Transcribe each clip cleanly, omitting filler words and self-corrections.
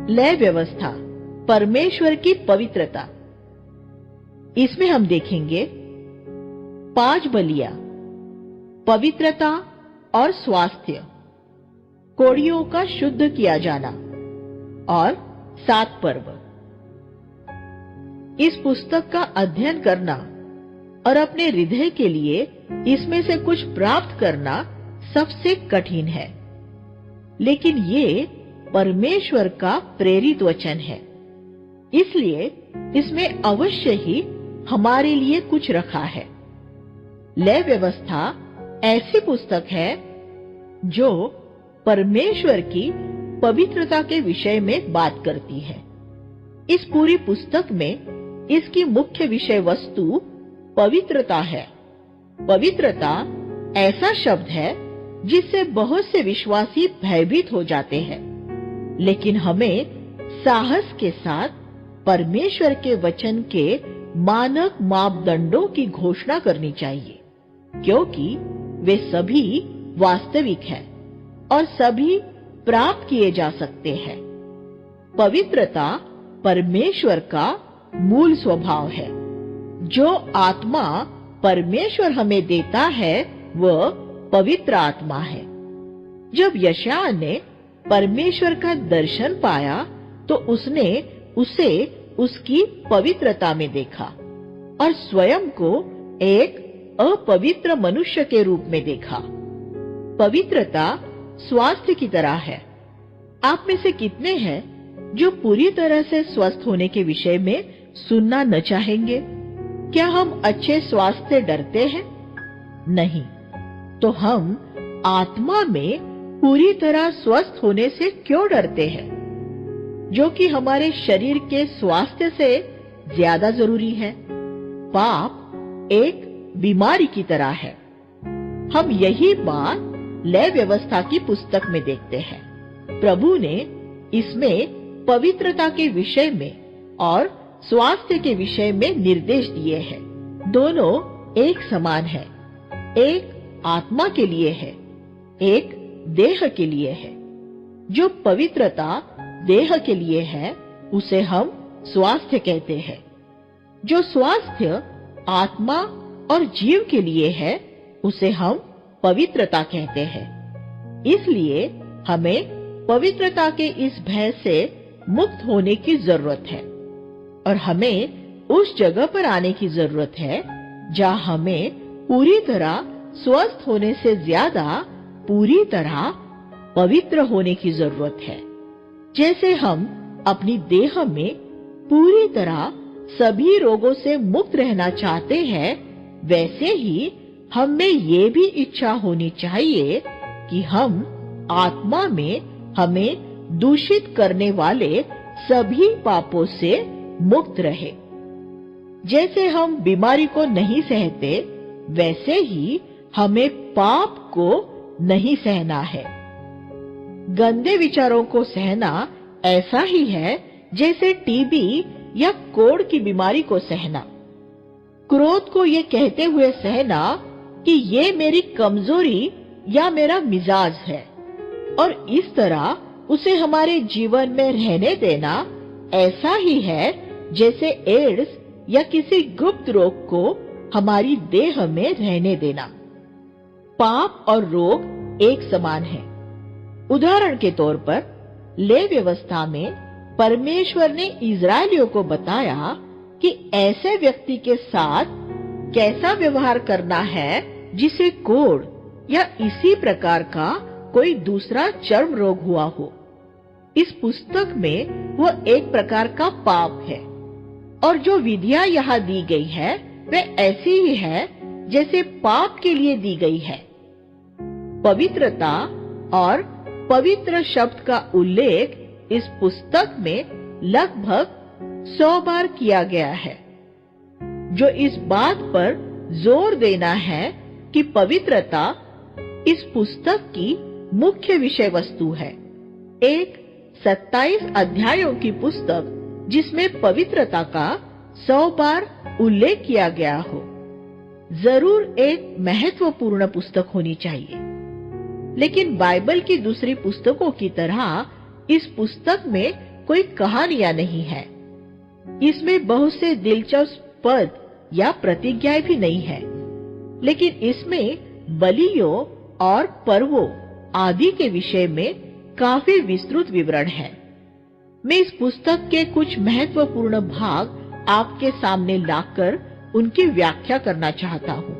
लय व्यवस्था, परमेश्वर की पवित्रता। इसमें हम देखेंगे 5 बलियां, पवित्रता और स्वास्थ्य, कोड़ियों का शुद्ध किया जाना और 7 पर्व। इस पुस्तक का अध्ययन करना और अपने हृदय के लिए इसमें से कुछ प्राप्त करना सबसे कठिन है, लेकिन ये परमेश्वर का प्रेरित वचन है, इसलिए इसमें अवश्य ही हमारे लिए कुछ रखा है। लय व्यवस्था ऐसी पुस्तक है जो परमेश्वर की पवित्रता के विषय में बात करती है। इस पूरी पुस्तक में इसकी मुख्य विषय वस्तु पवित्रता है। पवित्रता ऐसा शब्द है जिससे बहुत से विश्वासी भयभीत हो जाते हैं, लेकिन हमें साहस के साथ परमेश्वर के वचन के मानक मापदंडों की घोषणा करनी चाहिए, क्योंकि वे सभी वास्तविक हैं और सभी प्राप्त किए जा सकते हैं। पवित्रता परमेश्वर का मूल स्वभाव है। जो आत्मा परमेश्वर हमें देता है वह पवित्र आत्मा है। जब यशायाह ने परमेश्वर का दर्शन पाया तो उसने उसे उसकी पवित्रता में देखा और स्वयं को एक अपवित्र मनुष्य के रूप में देखा। पवित्रता स्वास्थ्य की तरह है। आप में से कितने हैं जो पूरी तरह से स्वस्थ होने के विषय में सुनना न चाहेंगे? क्या हम अच्छे स्वास्थ्य से डरते हैं? नहीं, तो हम आत्मा में पूरी तरह स्वस्थ होने से क्यों डरते हैं, जो कि हमारे शरीर के स्वास्थ्य से ज्यादा जरूरी है? पाप एक बीमारी की तरह है। हम यही बात लय व्यवस्था की पुस्तक में देखते हैं। प्रभु ने इसमें पवित्रता के विषय में और स्वास्थ्य के विषय में निर्देश दिए हैं। दोनों एक समान है। एक आत्मा के लिए है, एक देह के लिए है। जो पवित्रता देह के लिए है उसे हम स्वास्थ्य कहते हैं। जो स्वास्थ्य आत्मा और जीव के लिए है उसे हम पवित्रता कहते हैं। इसलिए हमें पवित्रता के इस भय से मुक्त होने की जरूरत है और हमें उस जगह पर आने की जरूरत है जहां हमें पूरी तरह स्वस्थ होने से ज्यादा पूरी तरह पवित्र होने की जरूरत है। जैसे हम अपनी देह में पूरी तरह सभी रोगों से मुक्त रहना चाहते हैं, वैसे ही हम में ये भी इच्छा होनी चाहिए कि हम आत्मा में हमें दूषित करने वाले सभी पापों से मुक्त रहे। जैसे हम बीमारी को नहीं सहते, वैसे ही हमें पाप को नहीं सहना है। गंदे विचारों को सहना ऐसा ही है जैसे टीबी या कोढ़ की बीमारी को सहना। क्रोध को ये कहते हुए सहना कि ये मेरी कमजोरी या मेरा मिजाज है, और इस तरह उसे हमारे जीवन में रहने देना ऐसा ही है जैसे एड्स या किसी गुप्त रोग को हमारी देह में रहने देना। पाप और रोग एक समान है। उदाहरण के तौर पर लय व्यवस्था में परमेश्वर ने इजरायलियों को बताया कि ऐसे व्यक्ति के साथ कैसा व्यवहार करना है जिसे कोढ़ या इसी प्रकार का कोई दूसरा चर्म रोग हुआ हो। इस पुस्तक में वह एक प्रकार का पाप है, और जो विधियां यहाँ दी गई है वह ऐसी ही है जैसे पाप के लिए दी गई है। पवित्रता और पवित्र शब्द का उल्लेख इस पुस्तक में लगभग 100 बार किया गया है, जो इस बात पर जोर देना है कि पवित्रता इस पुस्तक की मुख्य विषय वस्तु है। एक 27 अध्यायों की पुस्तक जिसमें पवित्रता का 100 बार उल्लेख किया गया हो, जरूर एक महत्वपूर्ण पुस्तक होनी चाहिए। लेकिन बाइबल की दूसरी पुस्तकों की तरह इस पुस्तक में कोई कहानियां नहीं है। इसमें बहुत से दिलचस्प पद या प्रतिज्ञाएं भी नहीं है, लेकिन इसमें बलियों और पर्वों आदि के विषय में काफी विस्तृत विवरण है। मैं इस पुस्तक के कुछ महत्वपूर्ण भाग आपके सामने लाकर उनकी व्याख्या करना चाहता हूँ।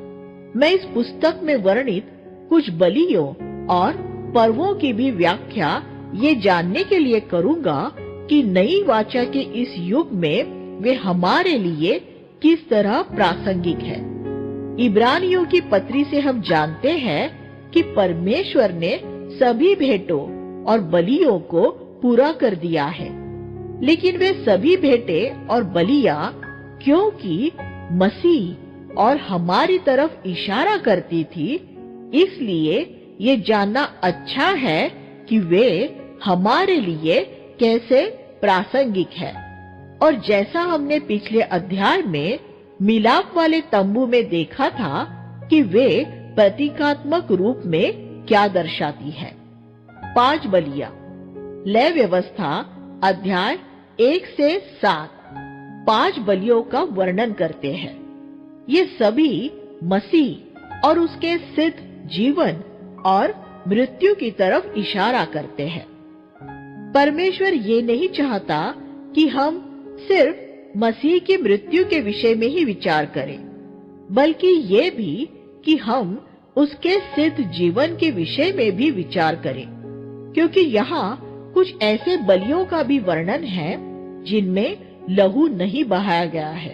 मैं इस पुस्तक में वर्णित कुछ बलियों और पर्वों की भी व्याख्या ये जानने के लिए करूंगा कि नई वाचा के इस युग में वे हमारे लिए किस तरह प्रासंगिक है। इब्रानियों की पत्री से हम जानते हैं कि परमेश्वर ने सभी भेंटों और बलियों को पूरा कर दिया है, लेकिन वे सभी भेंटें और बलियां क्योंकि मसीह और हमारी तरफ इशारा करती थी, इसलिए ये जानना अच्छा है कि वे हमारे लिए कैसे प्रासंगिक है। और जैसा हमने पिछले अध्याय में मिलाप वाले तंबू में देखा था कि वे प्रतीकात्मक रूप में क्या दर्शाती है। 5 बलियां लय व्यवस्था अध्याय 1 से 7 5 बलियों का वर्णन करते हैं। ये सभी मसीह और उसके सिद्ध जीवन और मृत्यु की तरफ इशारा करते हैं। परमेश्वर ये नहीं चाहता कि हम सिर्फ मसीह की मृत्यु के विषय में ही विचार करें, बल्कि ये भी कि हम उसके सिद्ध जीवन के विषय में भी विचार करें, क्योंकि यहाँ कुछ ऐसे बलियों का भी वर्णन है जिनमें लहू नहीं बहाया गया है।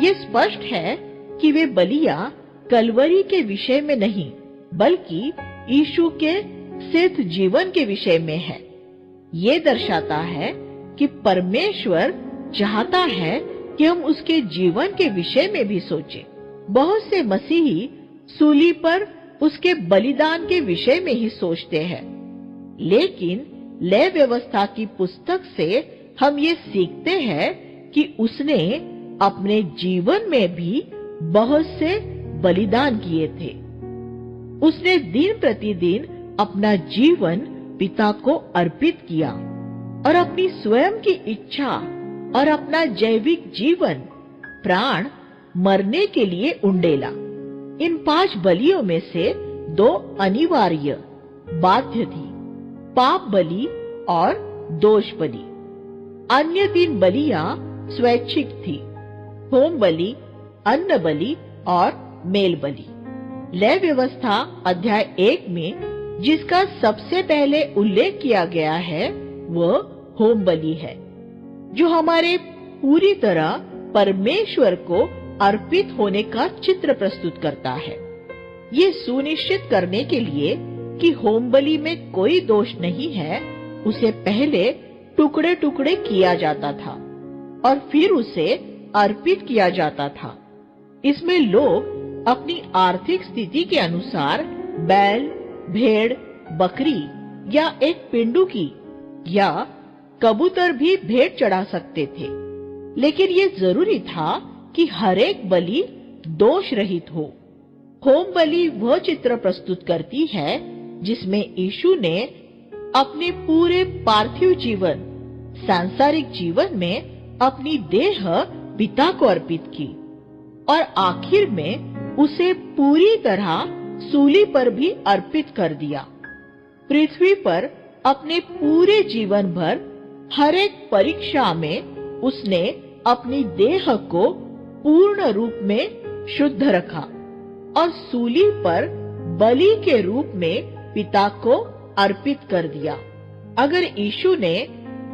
ये स्पष्ट है कि वे बलियां कलवरी के विषय में नहीं, बल्कि यीशु के सिद्ध जीवन के विषय में है। ये दर्शाता है कि परमेश्वर चाहता है कि हम उसके जीवन के विषय में भी सोचें। बहुत से मसीही सूली पर उसके बलिदान के विषय में ही सोचते हैं, लेकिन लय व्यवस्था की पुस्तक से हम ये सीखते हैं कि उसने अपने जीवन में भी बहुत से बलिदान किए थे। उसने दिन प्रतिदिन अपना जीवन पिता को अर्पित किया और अपनी स्वयं की इच्छा और अपना जैविक जीवन प्राण मरने के लिए उंडेला। इन 5 बलियों में से 2 अनिवार्य बाध्य थी, पाप बलि और दोष बलि। अन्य 3 बलियां स्वैच्छिक थी, होम बलि, अन्न बलि और मेल बलि। लय व्यवस्था अध्याय 1 में जिसका सबसे पहले उल्लेख किया गया है वह होम बलि है, जो हमारे पूरी तरह परमेश्वर को अर्पित होने का चित्र प्रस्तुत करता है। ये सुनिश्चित करने के लिए कि होम बलि में कोई दोष नहीं है, उसे पहले टुकड़े टुकड़े किया जाता था और फिर उसे अर्पित किया जाता था। इसमें लोग अपनी आर्थिक स्थिति के अनुसार बैल, भेड़, बकरी या एक पिंडुकी या कबूतर भी भेंट चढ़ा सकते थे, लेकिन ये जरूरी था कि हर एक बलि दोष रहित हो। होम बलि वह चित्र प्रस्तुत करती है जिसमें यीशु ने अपने पूरे पार्थिव जीवन, सांसारिक जीवन में अपनी देह पिता को अर्पित की और आखिर में उसे पूरी तरह सूली पर भी अर्पित कर दिया। पृथ्वी पर अपने पूरे जीवन भर हर एक परीक्षा में उसने अपनी देह को पूर्ण रूप में शुद्ध रखा और सूली पर बलि के रूप में पिता को अर्पित कर दिया। अगर यीशु ने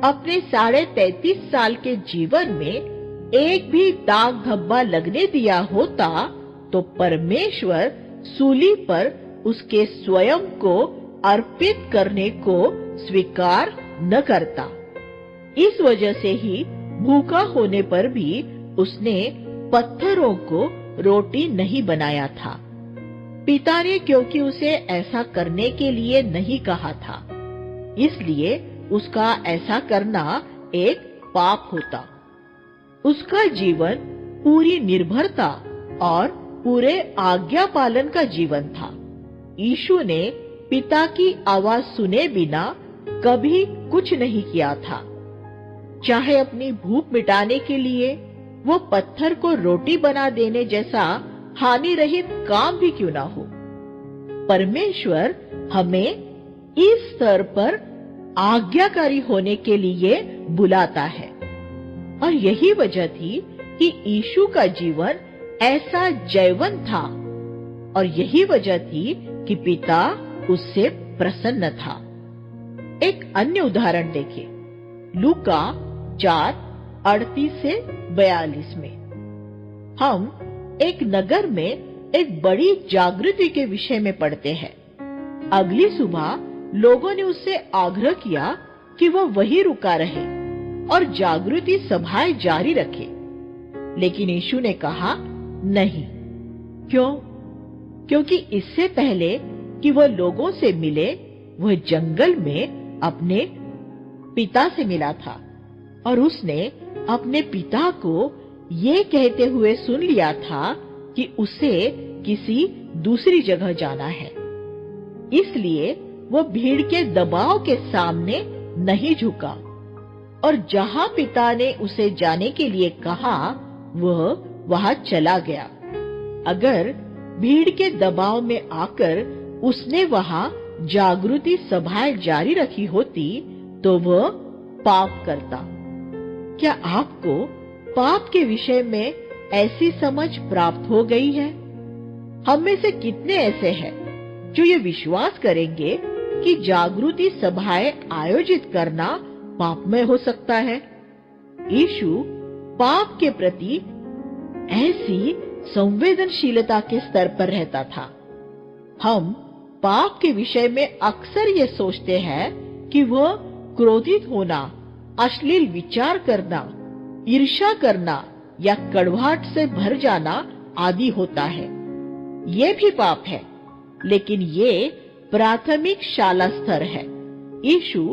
अपने 33.5 साल के जीवन में एक भी दाग धब्बा लगने दिया होता तो परमेश्वर सूली पर उसके स्वयं को अर्पित करने को स्वीकार न करता। इस वजह से ही भूखा होने पर भी उसने पत्थरों को रोटी नहीं बनाया था। पिता ने क्योंकि उसे ऐसा करने के लिए नहीं कहा था, इसलिए उसका ऐसा करना एक पाप होता। उसका जीवन पूरी निर्भरता और पूरे आज्ञा पालन का जीवन था। यीशु ने पिता की आवाज सुने बिना कभी कुछ नहीं किया था। चाहे अपनी भूख मिटाने के लिए वो पत्थर को रोटी बना देने जैसा हानि रहित काम भी क्यों ना हो, परमेश्वर हमें इस स्तर पर आज्ञाकारी होने के लिए बुलाता है। और यही वजह थी कि यीशु का जीवन ऐसा जयवंत था, और यही वजह थी कि पिता उससे प्रसन्न था। एक अन्य उदाहरण देखें, लूका 4:38 से 42 में हम एक नगर में एक बड़ी जागृति के विषय में पढ़ते हैं। अगली सुबह लोगों ने उससे आग्रह किया कि वह वहीं रुका रहे और जागृति सभाएं जारी रखे, लेकिन यीशु ने कहा नहीं। क्यों? क्योंकि इससे पहले कि वह लोगों से मिले, वह जंगल में अपने पिता से मिला था और उसने अपने पिता को ये कहते हुए सुन लिया था कि उसे किसी दूसरी जगह जाना है। इसलिए वह भीड़ के दबाव के सामने नहीं झुका और जहां पिता ने उसे जाने के लिए कहा वह वहां चला गया। अगर भीड़ के दबाव में आकर उसने वहां जागृति सभाएं जारी रखी होती तो वह पाप करता। क्या आपको पाप के विषय में ऐसी समझ प्राप्त हो गई है? हम में से कितने ऐसे हैं जो ये विश्वास करेंगे कि जागृति सभाएं आयोजित करना पापमय हो सकता है? यीशु पाप के प्रति ऐसी संवेदनशीलता के स्तर पर रहता था। हम पाप के विषय में अक्सर ये सोचते हैं कि वह क्रोधित होना, अश्लील विचार करना, ईर्ष्या करना या कड़वाहट से भर जाना आदि होता है। ये भी पाप है, लेकिन ये प्राथमिक शाला स्तर है। यीशु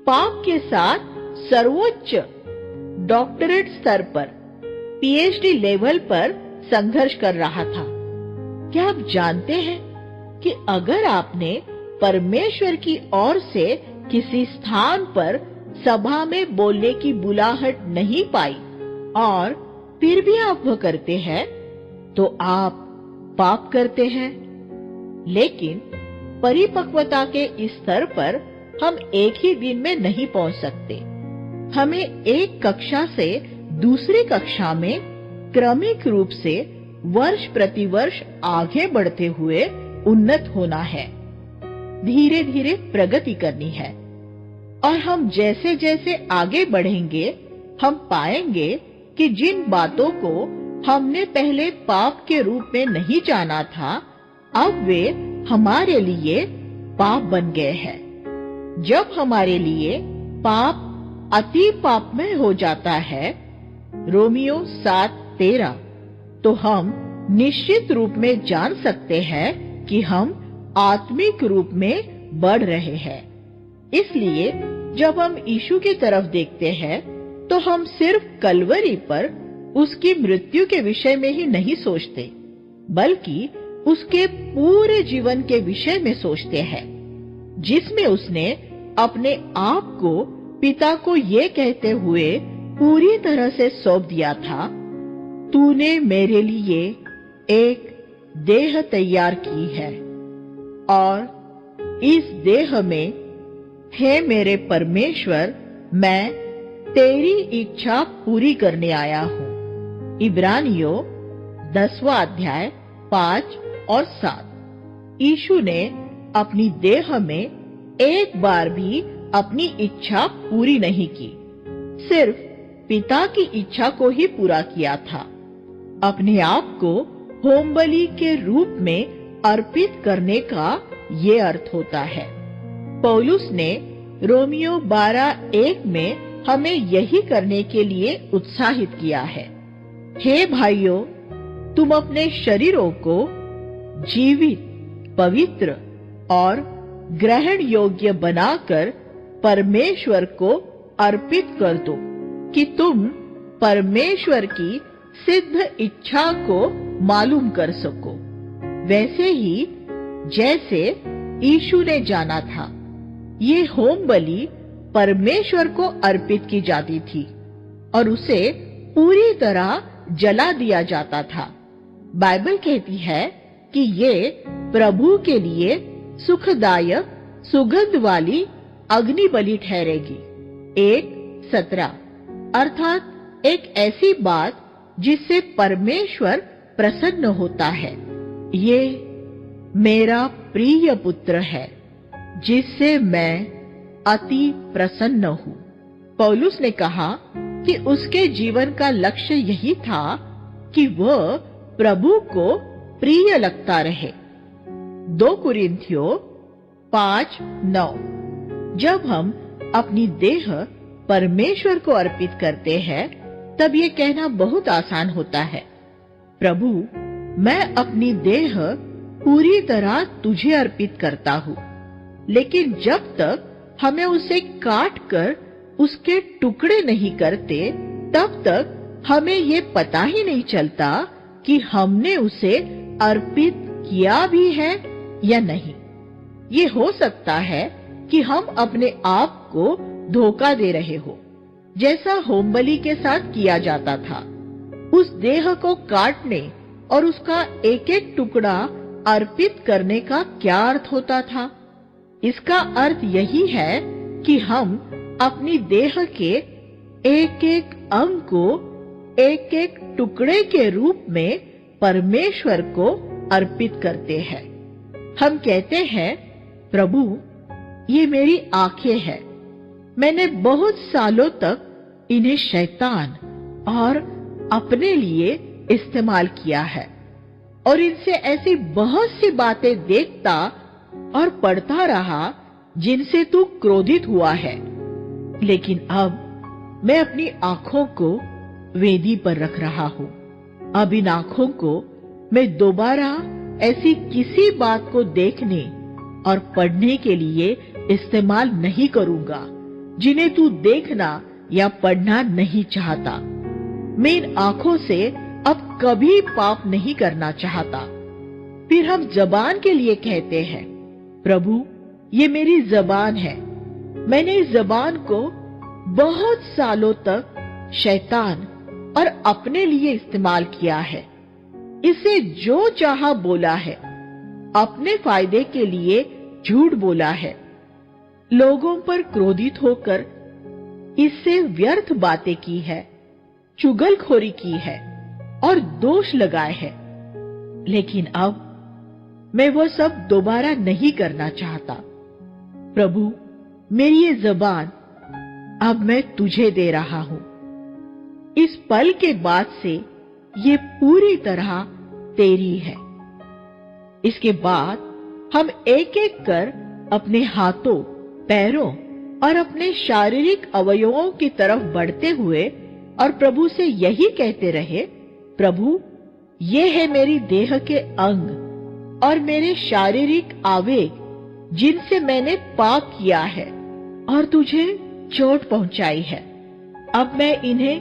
पाप के साथ सर्वोच्च डॉक्टरेट स्तर पर, पीएचडी लेवल पर संघर्ष कर रहा था। क्या आप जानते हैं कि अगर आपने परमेश्वर की ओर से किसी स्थान पर सभा में बोलने की बुलाहट नहीं पाई और फिर भी आप वह करते हैं तो आप पाप करते हैं। लेकिन परिपक्वता के इस स्तर पर हम एक ही दिन में नहीं पहुंच सकते। हमें एक कक्षा से दूसरी कक्षा में क्रमिक रूप से वर्ष प्रतिवर्ष आगे बढ़ते हुए उन्नत होना है, धीरे धीरे प्रगति करनी है। और हम जैसे जैसे आगे बढ़ेंगे हम पाएंगे कि जिन बातों को हमने पहले पाप के रूप में नहीं जाना था अब वे हमारे लिए पाप बन गए हैं। जब हमारे लिए पाप अति पापमय हो जाता है, रोमियो 7:13, तो हम निश्चित रूप में जान सकते हैं कि हम आत्मिक रूप में बढ़ रहे हैं। इसलिए जब हम यीशु की तरफ देखते हैं तो हम सिर्फ कलवरी पर उसकी मृत्यु के विषय में ही नहीं सोचते, बल्कि उसके पूरे जीवन के विषय में सोचते हैं, जिसमें उसने अपने आप को पिता को ये कहते हुए पूरी तरह से सौंप दिया था, तूने मेरे लिए एक देह तैयार की है और इस देह में, हे मेरे परमेश्वर, मैं तेरी इच्छा पूरी करने आया हूँ। इब्रानियों 10वां अध्याय 5 और 7। यीशु ने अपनी देह में एक बार भी अपनी इच्छा पूरी नहीं की, सिर्फ पिता की इच्छा को ही पूरा किया था। अपने आप को होम बलि के रूप में अर्पित करने का ये अर्थ होता है। पौलुस ने रोमियो 12:1 में हमें यही करने के लिए उत्साहित किया है। हे भाइयों, तुम अपने शरीरों को जीवित, पवित्र और ग्रहण योग्य बनाकर परमेश्वर को अर्पित कर दो कि तुम परमेश्वर की सिद्ध इच्छा को मालूम कर सको, वैसे ही जैसे यीशु ने जाना था। ये होम बलि परमेश्वर को अर्पित की जाती थी और उसे पूरी तरह जला दिया जाता था। बाइबल कहती है कि ये प्रभु के लिए सुखदायक सुगंध वाली अग्नि बलि ठहरेगी। 1:17 अर्थात एक ऐसी बात जिससे परमेश्वर प्रसन्न होता है। ये मेरा प्रिय पुत्र है जिससे मैं अति प्रसन्न हूँ। पौलुस ने कहा कि उसके जीवन का लक्ष्य यही था कि वह प्रभु को प्रिय लगता रहे। 2 कुरिन्थियों 5:9 जब हम अपनी देह परमेश्वर को अर्पित करते हैं तब ये कहना बहुत आसान होता है, प्रभु मैं अपनी देह पूरी तरह तुझे अर्पित करता हूँ। लेकिन जब तक हमें उसे काट कर उसके टुकड़े नहीं करते तब तक हमें ये पता ही नहीं चलता कि हमने उसे अर्पित किया भी है या नहीं। ये हो सकता है कि हम अपने आप को धोखा दे रहे हो, जैसा होमबलि के साथ किया जाता था। उस देह को काटने और उसका एक एक टुकड़ा अर्पित करने का क्या अर्थ होता था? इसका अर्थ यही है कि हम अपनी देह के एक एक अंग को एक एक टुकड़े के रूप में परमेश्वर को अर्पित करते हैं। हम कहते हैं, प्रभु ये मेरी आंखें हैं, मैंने बहुत सालों तक इन्हें शैतान और अपने लिए इस्तेमाल किया है और इनसे ऐसी बहुत सी बातें देखता और पढ़ता रहा जिनसे तू क्रोधित हुआ है। लेकिन अब मैं अपनी आंखों को वेदी पर रख रहा हूँ। अब इन आंखों को मैं दोबारा ऐसी किसी बात को देखने और पढ़ने के लिए इस्तेमाल नहीं करूंगा जिन्हें तू देखना या पढ़ना नहीं चाहता। मैं इन आंखों से अब कभी पाप नहीं करना चाहता। फिर हम जबान के लिए कहते हैं, प्रभु ये मेरी जबान है, मैंने इस जबान को बहुत सालों तक शैतान और अपने लिए इस्तेमाल किया है। इसे जो चाहा बोला है, अपने फायदे के लिए झूठ बोला है, लोगों पर क्रोधित होकर इससे व्यर्थ बातें की है, चुगलखोरी की है और दोष लगाए हैं। लेकिन अब मैं वो सब दोबारा नहीं करना चाहता। प्रभु मेरी ये जबान अब मैं तुझे दे रहा हूं। इस पल के बाद से ये पूरी तरह तेरी है। इसके बाद हम एक एक कर अपने हाथों, पैरों और अपने शारीरिक अवयवों की तरफ बढ़ते हुए और प्रभु से यही कहते रहे, प्रभु ये है मेरी देह के अंग और मेरे शारीरिक आवेग जिनसे मैंने पाप किया है और तुझे चोट पहुंचाई है। अब मैं इन्हें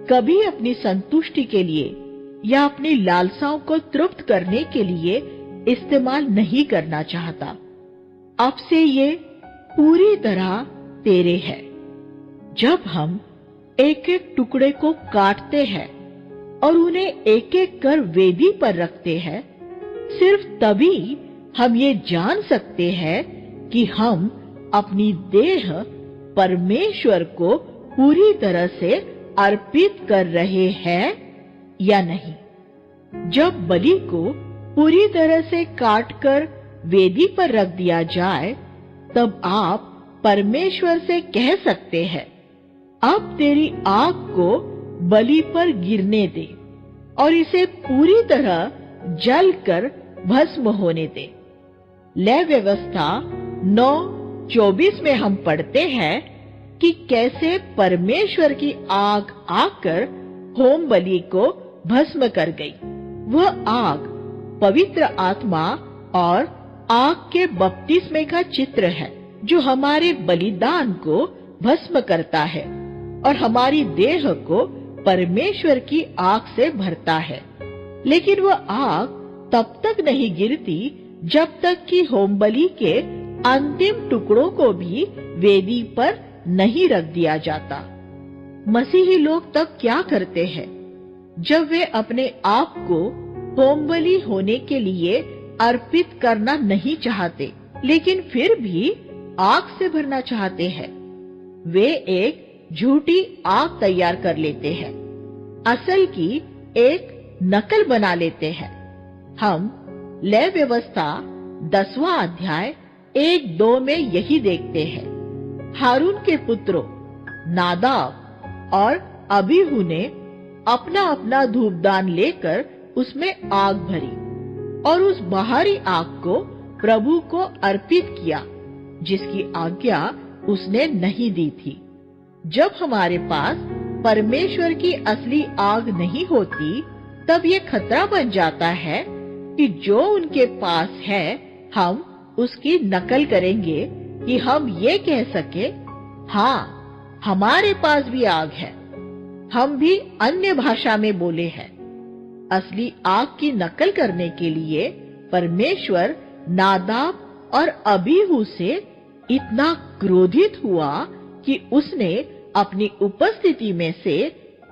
कभी अपनी संतुष्टि के लिए या अपनी लालसाओं को तृप्त करने के लिए इस्तेमाल नहीं करना चाहता। अब से ये पूरी तरह तेरे है। जब हम एक एक टुकड़े को काटते हैं और उन्हें एक एक कर वेदी पर रखते हैं, सिर्फ तभी हम ये जान सकते हैं कि हम अपनी देह परमेश्वर को पूरी तरह से अर्पित कर रहे हैं या नहीं। जब बलि को पूरी तरह से काटकर वेदी पर रख दिया जाए, तब आप परमेश्वर से कह सकते हैं, अब तेरी आग को बलि पर गिरने दे और इसे पूरी तरह जलकर भस्म होने दे। लय व्यवस्था 9:24 में हम पढ़ते हैं कि कैसे परमेश्वर की आग आकर होम बलि को भस्म कर गई। वह आग पवित्र आत्मा और आग के बपतिस्मे का चित्र है, जो हमारे बलिदान को भस्म करता है और हमारी देह को परमेश्वर की आग से भरता है। लेकिन वह आग तब तक नहीं गिरती जब तक कि होमबलि के अंतिम टुकड़ों को भी वेदी पर नहीं रख दिया जाता। मसीही लोग तब क्या करते हैं जब वे अपने आप को होमबलि होने के लिए अर्पित करना नहीं चाहते, लेकिन फिर भी आग से भरना चाहते हैं? वे एक झूठी आग तैयार कर लेते हैं, असल की एक नकल बना लेते हैं। हम लेवी व्यवस्था 10वां अध्याय 1-2 में यही देखते हैं। हारून के पुत्रों नादाब और अबीहू ने अपना अपना धूपदान लेकर उसमें आग भरी और उस बाहरी आग को प्रभु को अर्पित किया, जिसकी आज्ञा उसने नहीं दी थी। जब हमारे पास परमेश्वर की असली आग नहीं होती, तब ये खतरा बन जाता है कि जो उनके पास है हम उसकी नकल करेंगे कि हम ये कह सके, हाँ हमारे पास भी आग है, हम भी अन्य भाषा में बोले हैं। असली आग की नकल करने के लिए परमेश्वर नादाब और अबीहू से इतना क्रोधित हुआ कि उसने अपनी उपस्थिति में से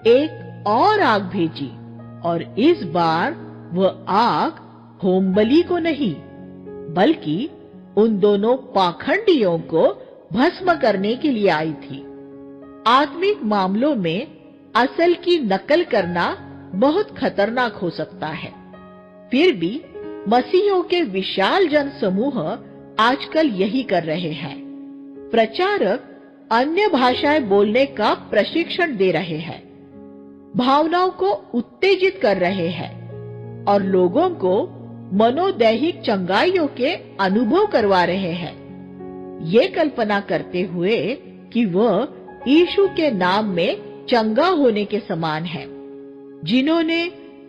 एक और आग भेजी, और इस बार वह आग होमबलि को नहीं बल्कि उन दोनों पाखंडियों को भस्म करने के लिए आई थी। आत्मिक मामलों में असल की नकल करना बहुत खतरनाक हो सकता है। फिर भी मसीहियों के विशाल जन समूह आजकल यही कर रहे हैं। प्रचारक अन्य भाषाएं बोलने का प्रशिक्षण दे रहे हैं, भावनाओं को उत्तेजित कर रहे हैं और लोगों को मनोदैहिक चंगाइयों के अनुभव करवा रहे हैं, ये कल्पना करते हुए कि वह यीशु के नाम में चंगा होने के समान है। जिन्होंने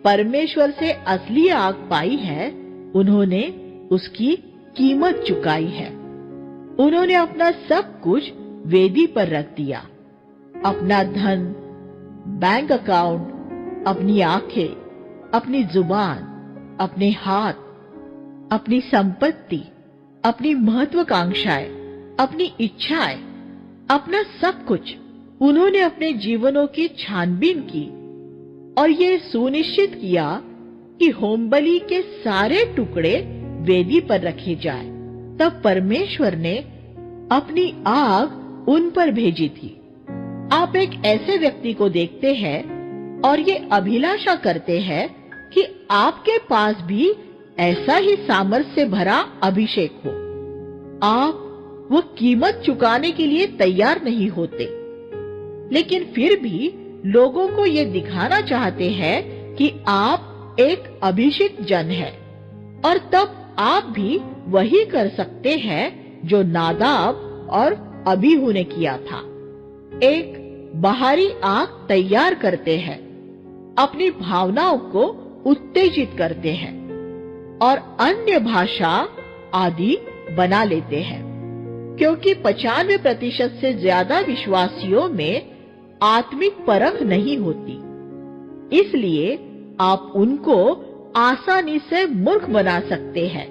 परमेश्वर से असली आग पाई है, उन्होंने उसकी कीमत चुकाई है। उन्होंने अपना सब कुछ वेदी पर रख दिया, अपना धन, बैंक अकाउंट, अपनी आंखें, अपनी जुबान, अपने हाथ, अपनी संपत्ति, अपनी महत्वाकांक्षाएं, अपनी इच्छाएं, अपना सब कुछ उन्होंने अपने जीवनों की छानबीन की और ये सुनिश्चित किया कि होमबलि के सारे टुकड़े वेदी पर रखे जाए। तब परमेश्वर ने अपनी आग उन पर भेजी थी। आप एक ऐसे व्यक्ति को देखते हैं और ये अभिलाषा करते हैं कि आपके पास भी ऐसा ही सामर्थ्य से भरा अभिषेक हो। आप वो कीमत चुकाने के लिए तैयार नहीं होते, लेकिन फिर भी लोगों को ये दिखाना चाहते हैं कि आप एक अभिषिक्त जन हैं, और तब आप भी वही कर सकते हैं जो नादाब और अबीहू ने किया था। एक बाहरी आग तैयार करते हैं, अपनी भावनाओं को उत्तेजित करते हैं और अन्य भाषा आदि बना लेते हैं, क्योंकि 95% से ज्यादा विश्वासियों में आत्मिक परख नहीं होती। इसलिए आप उनको आसानी से मूर्ख बना सकते हैं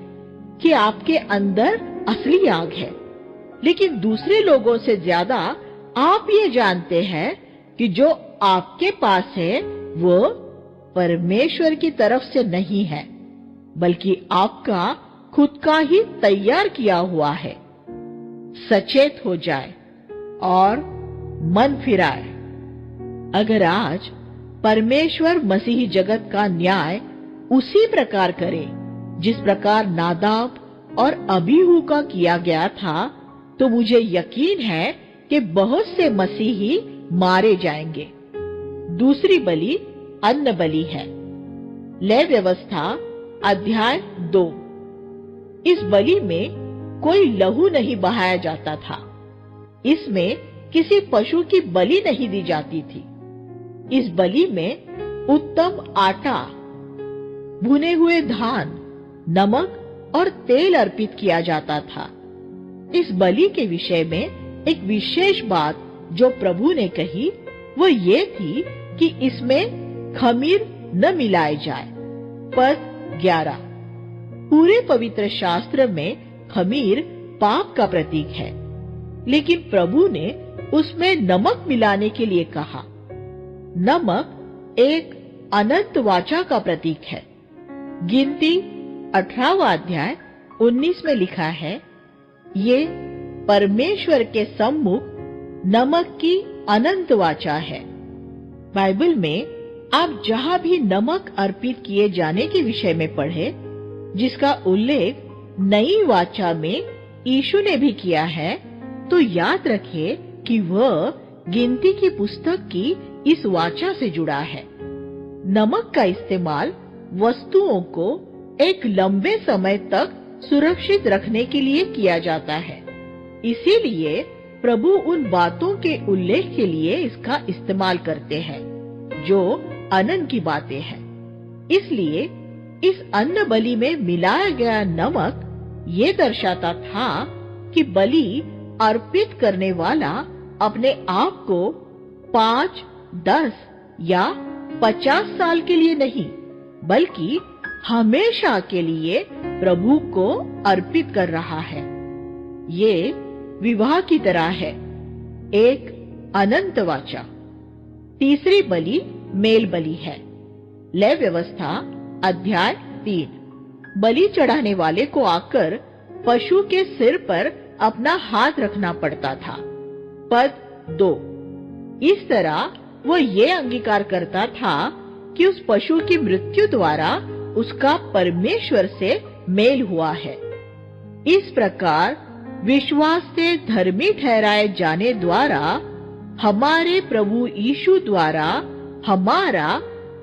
कि आपके अंदर असली आग है, लेकिन दूसरे लोगों से ज्यादा आप ये जानते हैं कि जो आपके पास है वो परमेश्वर की तरफ से नहीं है, बल्कि आपका खुद का ही तैयार किया हुआ है। सचेत हो जाए और मन फिराए। अगर आज परमेश्वर मसीही जगत का न्याय उसी प्रकार करे जिस प्रकार नादाब और अबीहू का किया गया था, तो मुझे यकीन है कि बहुत से मसीही मारे जाएंगे। दूसरी बलि अन्न बलि है। लेवी व्यवस्था अध्याय 2। इस बलि में कोई लहू नहीं बहाया जाता था। इसमें किसी पशु की बलि नहीं दी जाती थी। इस बलि में उत्तम आटा, भुने हुए धान, नमक और तेल अर्पित किया जाता था। इस बलि के विषय में एक विशेष बात जो प्रभु ने कही वो ये थी कि इसमें खमीर न मिलाए जाए। पद 11। पूरे पवित्र शास्त्र में खमीर पाप का प्रतीक है, लेकिन प्रभु ने उसमें नमक मिलाने के लिए कहा। नमक एक अनंत वाचा का प्रतीक है। गिनती 18वां अध्याय 19 में लिखा है, ये परमेश्वर के सम्मुख नमक की अनंत वाचा है। बाइबल में आप जहां भी नमक अर्पित किए जाने के विषय में पढ़े, जिसका उल्लेख नई वाचा में यीशु ने भी किया है, तो याद रखिए कि वह गिनती की पुस्तक की इस वाचा से जुड़ा है। नमक का इस्तेमाल वस्तुओं को एक लंबे समय तक सुरक्षित रखने के लिए किया जाता है। इसीलिए प्रभु उन बातों के उल्लेख के लिए इसका इस्तेमाल करते हैं जो अनंत की बातें हैं। इसलिए इस अन्न बलि में मिलाया गया नमक ये दर्शाता था कि बलि अर्पित करने वाला अपने आप को 5, 10 या 50 साल के लिए नहीं, बल्कि हमेशा के लिए प्रभु को अर्पित कर रहा है। ये विवाह की तरह है, एक अनंत वाचा। तीसरी बलि मेल बलि है। लेव व्यवस्था अध्याय 3। बलि चढ़ाने वाले को आकर पशु के सिर पर अपना हाथ रखना पड़ता था। पद 2। इस तरह वो ये अंगीकार करता था कि उस पशु की मृत्यु द्वारा उसका परमेश्वर से मेल हुआ है। इस प्रकार विश्वास से धर्मी ठहराए जाने द्वारा हमारे प्रभु यीशु द्वारा हमारा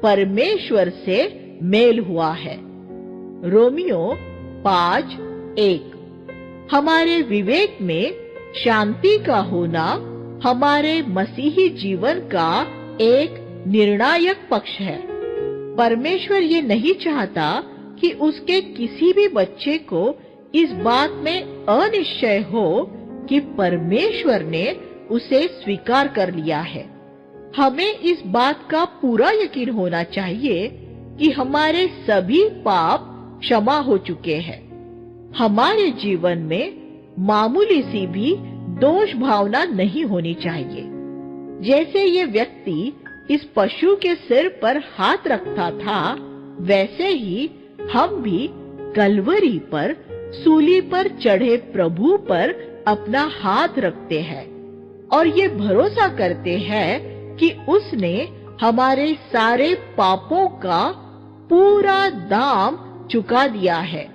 परमेश्वर से मेल हुआ है। रोमियो 5:1। हमारे विवेक में शांति का होना हमारे मसीही जीवन का एक निर्णायक पक्ष है। परमेश्वर ये नहीं चाहता कि उसके किसी भी बच्चे को इस बात में अनिश्चय हो कि परमेश्वर ने उसे स्वीकार कर लिया है। हमें इस बात का पूरा यकीन होना चाहिए कि हमारे सभी पाप क्षमा हो चुके हैं। हमारे जीवन में मामूली सी भी दोष भावना नहीं होनी चाहिए। जैसे ये व्यक्ति इस पशु के सिर पर हाथ रखता था, वैसे ही हम भी कलवरी पर सूली पर चढ़े प्रभु पर अपना हाथ रखते हैं और ये भरोसा करते हैं कि उसने हमारे सारे पापों का पूरा दाम चुका दिया है,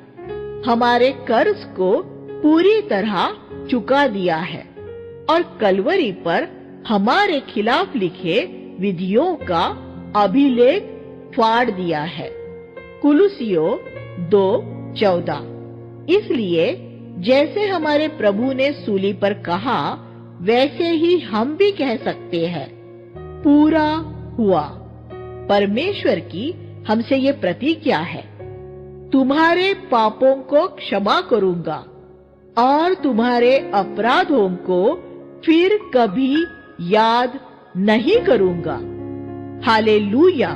हमारे कर्ज को पूरी तरह चुका दिया है और कलवरी पर हमारे खिलाफ लिखे विधियों का अभिलेख फाड़ दिया है। कुलुसियों 2:14। इसलिए जैसे हमारे प्रभु ने सूली पर कहा, वैसे ही हम भी कह सकते हैं, पूरा हुआ। परमेश्वर की हमसे ये प्रतिज्ञा है, तुम्हारे पापों को क्षमा करूंगा और तुम्हारे अपराधों को फिर कभी याद नहीं करूंगा। हालेलुया।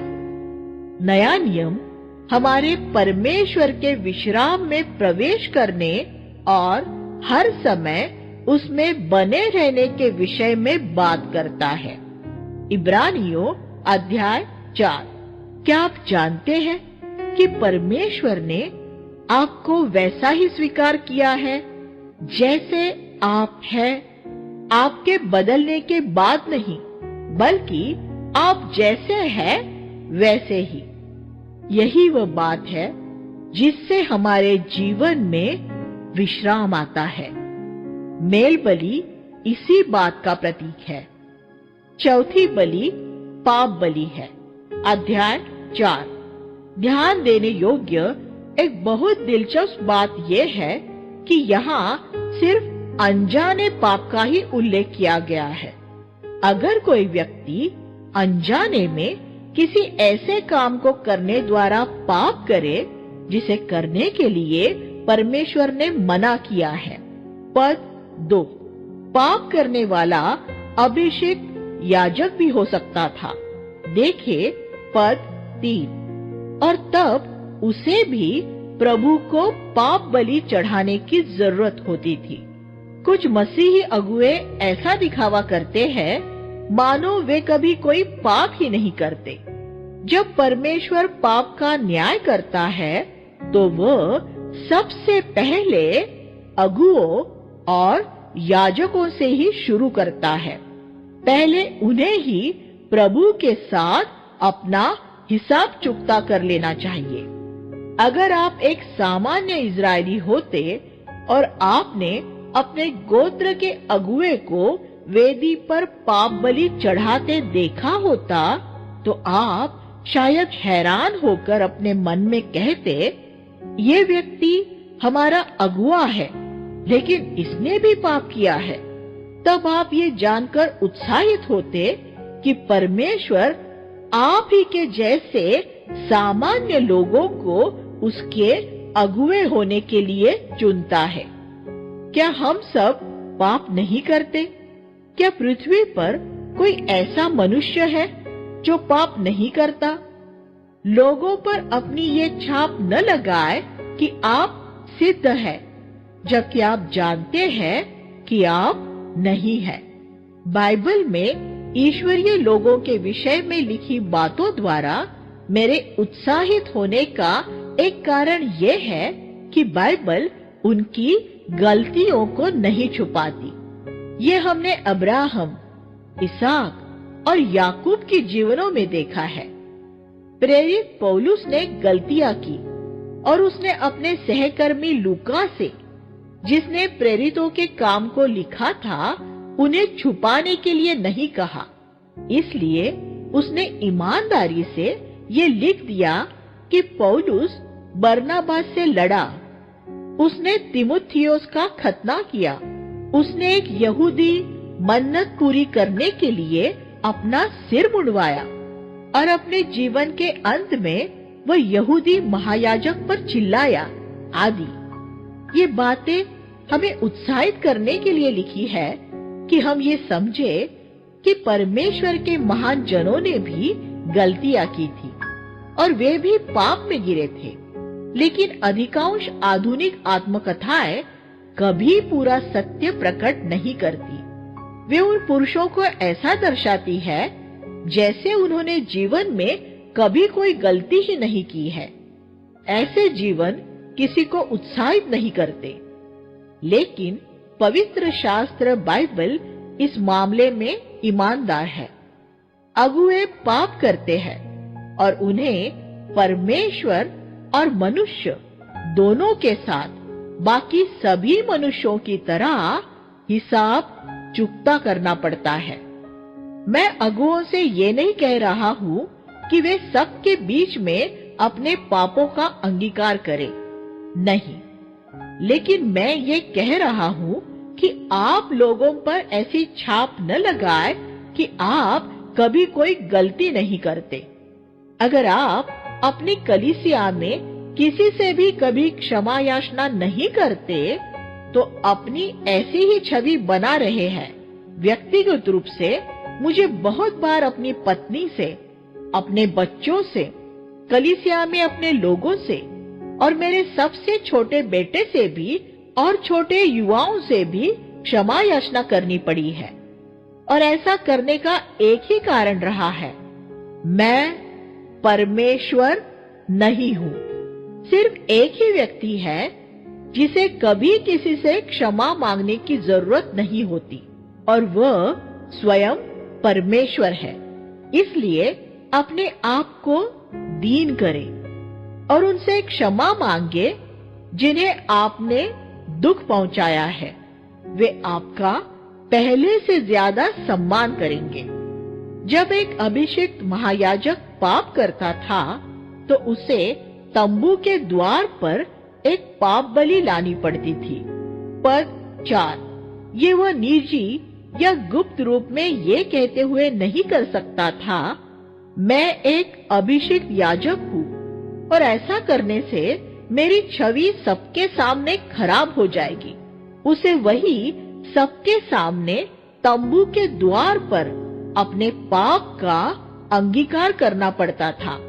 नया नियम हमारे परमेश्वर के विश्राम में प्रवेश करने और हर समय उसमें बने रहने के विषय में बात करता है। इब्रानियों अध्याय 4। क्या आप जानते हैं कि परमेश्वर ने आपको वैसा ही स्वीकार किया है जैसे आप हैं, आपके बदलने के बाद नहीं, बल्कि आप जैसे हैं वैसे ही। यही वह बात है जिससे हमारे जीवन में विश्राम आता है। मेल बलि इसी बात का प्रतीक है। चौथी बलि पाप बलि है। अध्याय 4। ध्यान देने योग्य एक बहुत दिलचस्प बात यह है कि यहाँ सिर्फ अनजाने पाप का ही उल्लेख किया गया है। अगर कोई व्यक्ति अनजाने में किसी ऐसे काम को करने द्वारा पाप करे जिसे करने के लिए परमेश्वर ने मना किया है। पद 2। पाप करने वाला अभिषिक्त याजक भी हो सकता था। देखिए पद 3। और तब उसे भी प्रभु को पाप बलि चढ़ाने की जरूरत होती थी। कुछ मसीही अगुए ऐसा दिखावा करते हैं मानो वे कभी कोई पाप ही नहीं करते। जब परमेश्वर पाप का न्याय करता है तो वह सबसे पहले अगुओं और याजकों से ही शुरू करता है। पहले उन्हें ही प्रभु के साथ अपना हिसाब चुकता कर लेना चाहिए। अगर आप एक सामान्य इजरायली होते और आपने अपने गोत्र के अगुए को वेदी पर पाप बलि चढ़ाते देखा होता तो आप शायद हैरान होकर अपने मन में कहते, ये व्यक्ति हमारा अगुआ है, लेकिन इसने भी पाप किया है। तब आप ये जानकर उत्साहित होते कि परमेश्वर आप ही के जैसे सामान्य लोगों को उसके अगुए होने के लिए चुनता है। क्या हम सब पाप नहीं करते? क्या पृथ्वी पर कोई ऐसा मनुष्य है जो पाप नहीं करता? लोगों पर अपनी ये छाप न लगाए कि आप सिद्ध है, जबकि आप जानते हैं कि आप नहीं है। बाइबल में ईश्वरीय लोगों के विषय में लिखी बातों द्वारा मेरे उत्साहित होने का एक कारण यह है कि बाइबल उनकी गलतियों को नहीं छुपाती। ये हमने अब्राहम, इसहाक और याकूब के जीवनों में देखा है। प्रेरित पौलुस ने गलतियां की और उसने अपने सहकर्मी लूका से, जिसने प्रेरितों के काम को लिखा था, उन्हें छुपाने के लिए नहीं कहा। इसलिए उसने ईमानदारी से ये लिख दिया कि पौलुस बरनबास से लड़ा, उसने तीमुथियुस का खतना किया, उसने एक यहूदी मन्नत पूरी करने के लिए अपना सिर मुंडवाया और अपने जीवन के अंत में वह यहूदी महायाजक पर चिल्लाया आदि। ये बातें हमें उत्साहित करने के लिए लिखी है कि हम ये समझे कि परमेश्वर के महान जनों ने भी गलतियां की थी और वे भी पाप में गिरे थे। लेकिन अधिकांश आधुनिक आत्मकथाएं कभी पूरा सत्य प्रकट नहीं करती। वे उन पुरुषों को ऐसा दर्शाती है जैसे उन्होंने जीवन में कभी कोई गलती ही नहीं की है। ऐसे जीवन किसी को उत्साहित नहीं करते। लेकिन पवित्र शास्त्र बाइबल इस मामले में ईमानदार है। अगुए पाप करते हैं और उन्हें परमेश्वर और मनुष्य दोनों के साथ बाकी सभी मनुष्यों की तरह हिसाब चुकता करना पड़ता है। मैं अगुओं से ये नहीं कह रहा हूँ कि वे सबके बीच में अपने पापों का अंगीकार करें, नहीं, लेकिन मैं ये कह रहा हूँ कि आप लोगों पर ऐसी छाप न लगाए कि आप कभी कोई गलती नहीं करते। अगर आप अपनी कलीसिया में किसी से भी कभी क्षमा याचना नहीं करते तो अपनी ऐसी ही छवि बना रहे हैं। व्यक्तिगत रूप से मुझे बहुत बार अपनी पत्नी से, अपने बच्चों से, कलीसिया में अपने लोगों से और मेरे सबसे छोटे बेटे से भी और छोटे युवाओं से भी क्षमा याचना करनी पड़ी है। और ऐसा करने का एक ही कारण रहा है, मैं परमेश्वर नहीं हूँ। सिर्फ एक ही व्यक्ति है जिसे कभी किसी से क्षमा मांगने की जरूरत नहीं होती और वह स्वयं परमेश्वर है। इसलिए अपने आप को दीन करें और उनसे क्षमा मांगे जिन्हें आपने दुख पहुंचाया है। वे आपका पहले से ज्यादा सम्मान करेंगे। जब एक अभिषिक्त महायाजक पाप करता था तो उसे तंबू के द्वार पर एक पाप बलि लानी पड़ती थी। पद 4, ये वह निजी या गुप्त रूप में ये कहते हुए नहीं कर सकता था, मैं एक अभिषिक्त याजक हूँ और ऐसा करने से मेरी छवि सबके सामने खराब हो जाएगी। उसे वही सबके सामने तंबू के द्वार पर अपने पाप का अंगीकार करना पड़ता था।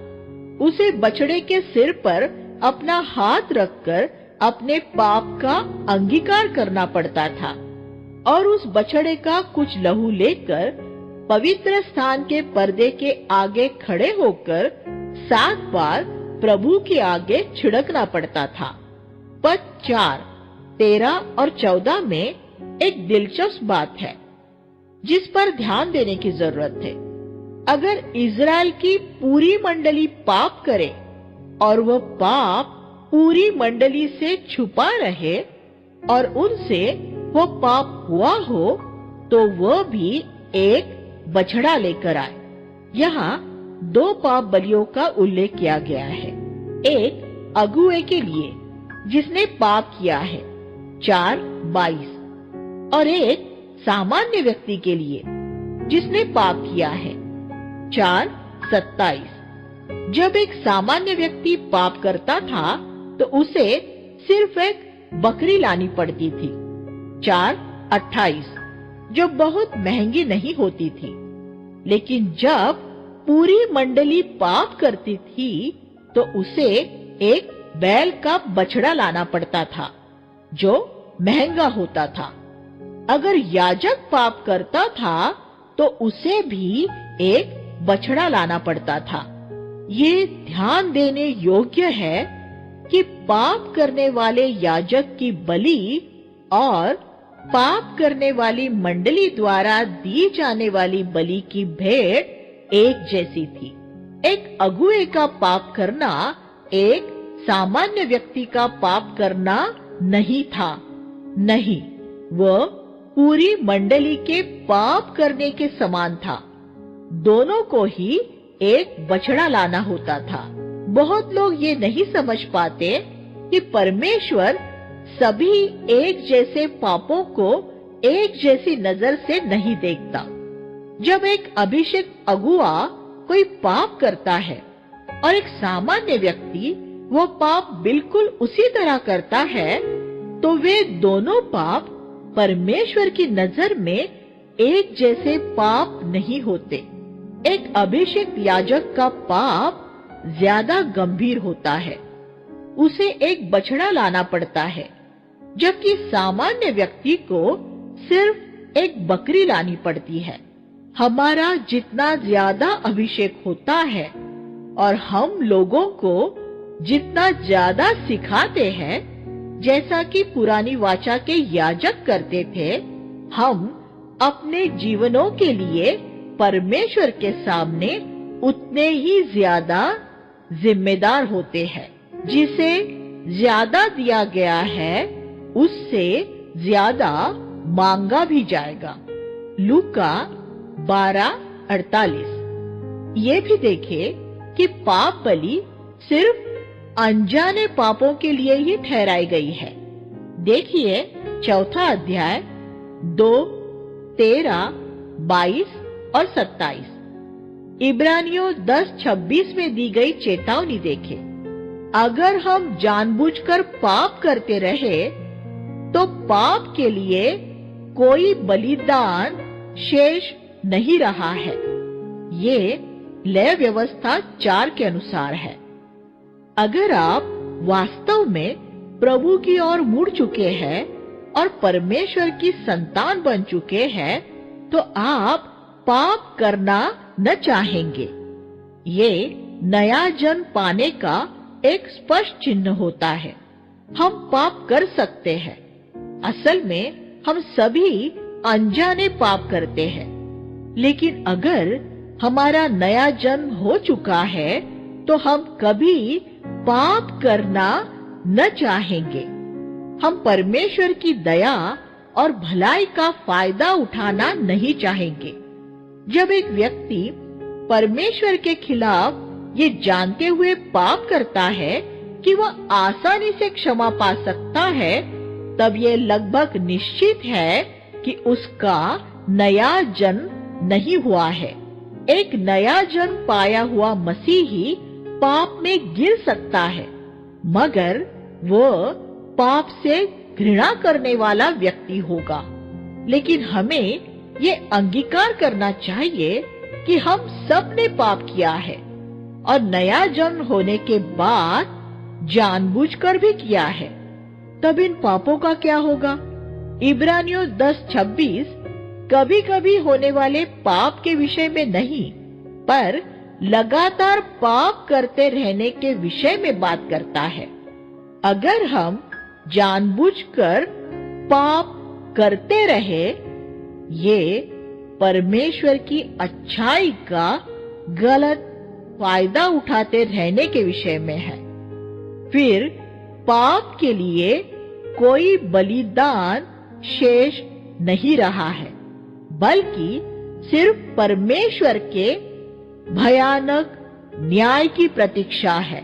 उसे बछड़े के सिर पर अपना हाथ रखकर अपने पाप का अंगीकार करना पड़ता था। और उस बछड़े का कुछ लहू लेकर पवित्र स्थान के पर्दे के आगे खड़े होकर 7 बार प्रभु के आगे छिड़कना पड़ता था। पद 4, 13 और 14 में एक दिलचस्प बात है जिस पर ध्यान देने की जरूरत है। अगर इज़राइल की पूरी मंडली पाप करे और वह पाप पूरी मंडली से छुपा रहे और उनसे वो पाप हुआ हो तो वह भी एक बछड़ा लेकर आए। यहाँ 2 पाप बलियों का उल्लेख किया गया है। एक अगुए के लिए जिसने पाप किया है 4:22 और एक सामान्य व्यक्ति के लिए जिसने पाप किया है 4:27। जब एक सामान्य व्यक्ति पाप करता था तो उसे सिर्फ एक बकरी लानी पड़ती थी 4:28, जो बहुत महंगी नहीं होती थी। लेकिन जब पूरी मंडली पाप करती थी तो उसे एक बैल का बछड़ा लाना पड़ता था जो महंगा होता था। अगर याजक पाप करता था तो उसे भी एक बछड़ा लाना पड़ता था। ये ध्यान देने योग्य है कि पाप करने वाले याजक की बलि और पाप करने वाली मंडली द्वारा दी जाने वाली बलि की भेंट एक जैसी थी। एक अगुए का पाप करना एक सामान्य व्यक्ति का पाप करना नहीं था। नहीं, वह पूरी मंडली के पाप करने के समान था। दोनों को ही एक बछड़ा लाना होता था। बहुत लोग ये नहीं समझ पाते कि परमेश्वर सभी एक जैसे पापों को एक जैसी नजर से नहीं देखता। जब एक अभिषिक्त अगुआ कोई पाप करता है और एक सामान्य व्यक्ति वो पाप बिल्कुल उसी तरह करता है तो वे दोनों पाप परमेश्वर की नजर में एक जैसे पाप नहीं होते। एक अभिषिक्त याजक का पाप ज्यादा गंभीर होता है, उसे एक बछड़ा लाना पड़ता है, जबकि सामान्य व्यक्ति को सिर्फ एक बकरी लानी पड़ती है। हमारा जितना ज्यादा अभिषेक होता है और हम लोगों को जितना ज्यादा सिखाते हैं, जैसा कि पुरानी वाचा के याजक करते थे, हम अपने जीवनों के लिए परमेश्वर के सामने उतने ही ज्यादा जिम्मेदार होते हैं। जिसे ज्यादा दिया गया है उससे ज्यादा मांगा भी जाएगा। लूका 12:48। ये भी देखे कि पाप बलि सिर्फ अनजाने पापों के लिए ही ठहराई गई है। देखिए 4 अध्याय 2, 13, 22 और 27। इब्रानियों 10:26 में दी गई चेतावनी देखे। अगर हम जानबूझकर पाप करते रहे तो पाप के लिए कोई बलिदान शेष नहीं रहा है। ये लय व्यवस्था 4 के अनुसार है। अगर आप वास्तव में प्रभु की ओर मुड़ चुके हैं और परमेश्वर की संतान बन चुके हैं तो आप पाप करना न चाहेंगे। ये नया जन्म पाने का एक स्पष्ट चिन्ह होता है। हम पाप कर सकते हैं। असल में हम सभी अनजाने पाप करते हैं, लेकिन अगर हमारा नया जन्म हो चुका है तो हम कभी पाप करना न चाहेंगे। हम परमेश्वर की दया और भलाई का फायदा उठाना नहीं चाहेंगे। जब एक व्यक्ति परमेश्वर के खिलाफ ये जानते हुए पाप करता है कि वह आसानी से क्षमा पा सकता है, तब ये लगभग निश्चित है कि उसका नया जन्म नहीं हुआ है। एक नया जन्म पाया हुआ मसीही पाप में गिर सकता है, मगर वो पाप से घृणा करने वाला व्यक्ति होगा। लेकिन हमें ये अंगीकार करना चाहिए कि हम सब ने पाप किया है और नया जन्म होने के बाद जानबूझकर भी किया है। तब इन पापों का क्या होगा? इब्रानियों 10:26 कभी कभी होने वाले पाप के विषय में नहीं, पर लगातार पाप करते रहने के विषय में बात करता है। अगर हम जानबूझकर पाप करते रहे, ये परमेश्वर की अच्छाई का गलत फायदा उठाते रहने के विषय में है। फिर पाप के लिए कोई बलिदान शेष नहीं रहा है, बल्कि सिर्फ परमेश्वर के भयानक न्याय की प्रतीक्षा है।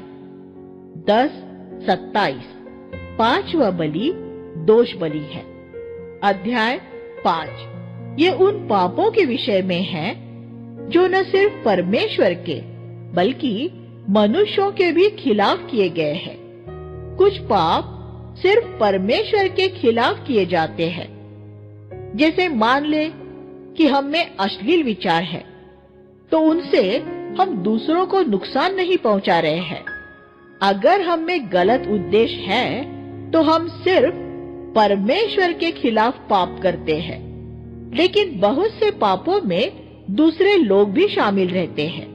10:27 पांचवा बलि दोष बलि है। अध्याय 5 ये उन पापों के विषय में है जो न सिर्फ परमेश्वर के बल्कि मनुष्यों के भी खिलाफ किए गए हैं। कुछ पाप सिर्फ परमेश्वर के खिलाफ किए जाते हैं। जैसे मान ले कि हम में अश्लील विचार है, तो उनसे हम दूसरों को नुकसान नहीं पहुंचा रहे हैं। अगर हम में गलत उद्देश्य है, तो हम सिर्फ परमेश्वर के खिलाफ पाप करते हैं। लेकिन बहुत से पापों में दूसरे लोग भी शामिल रहते हैं।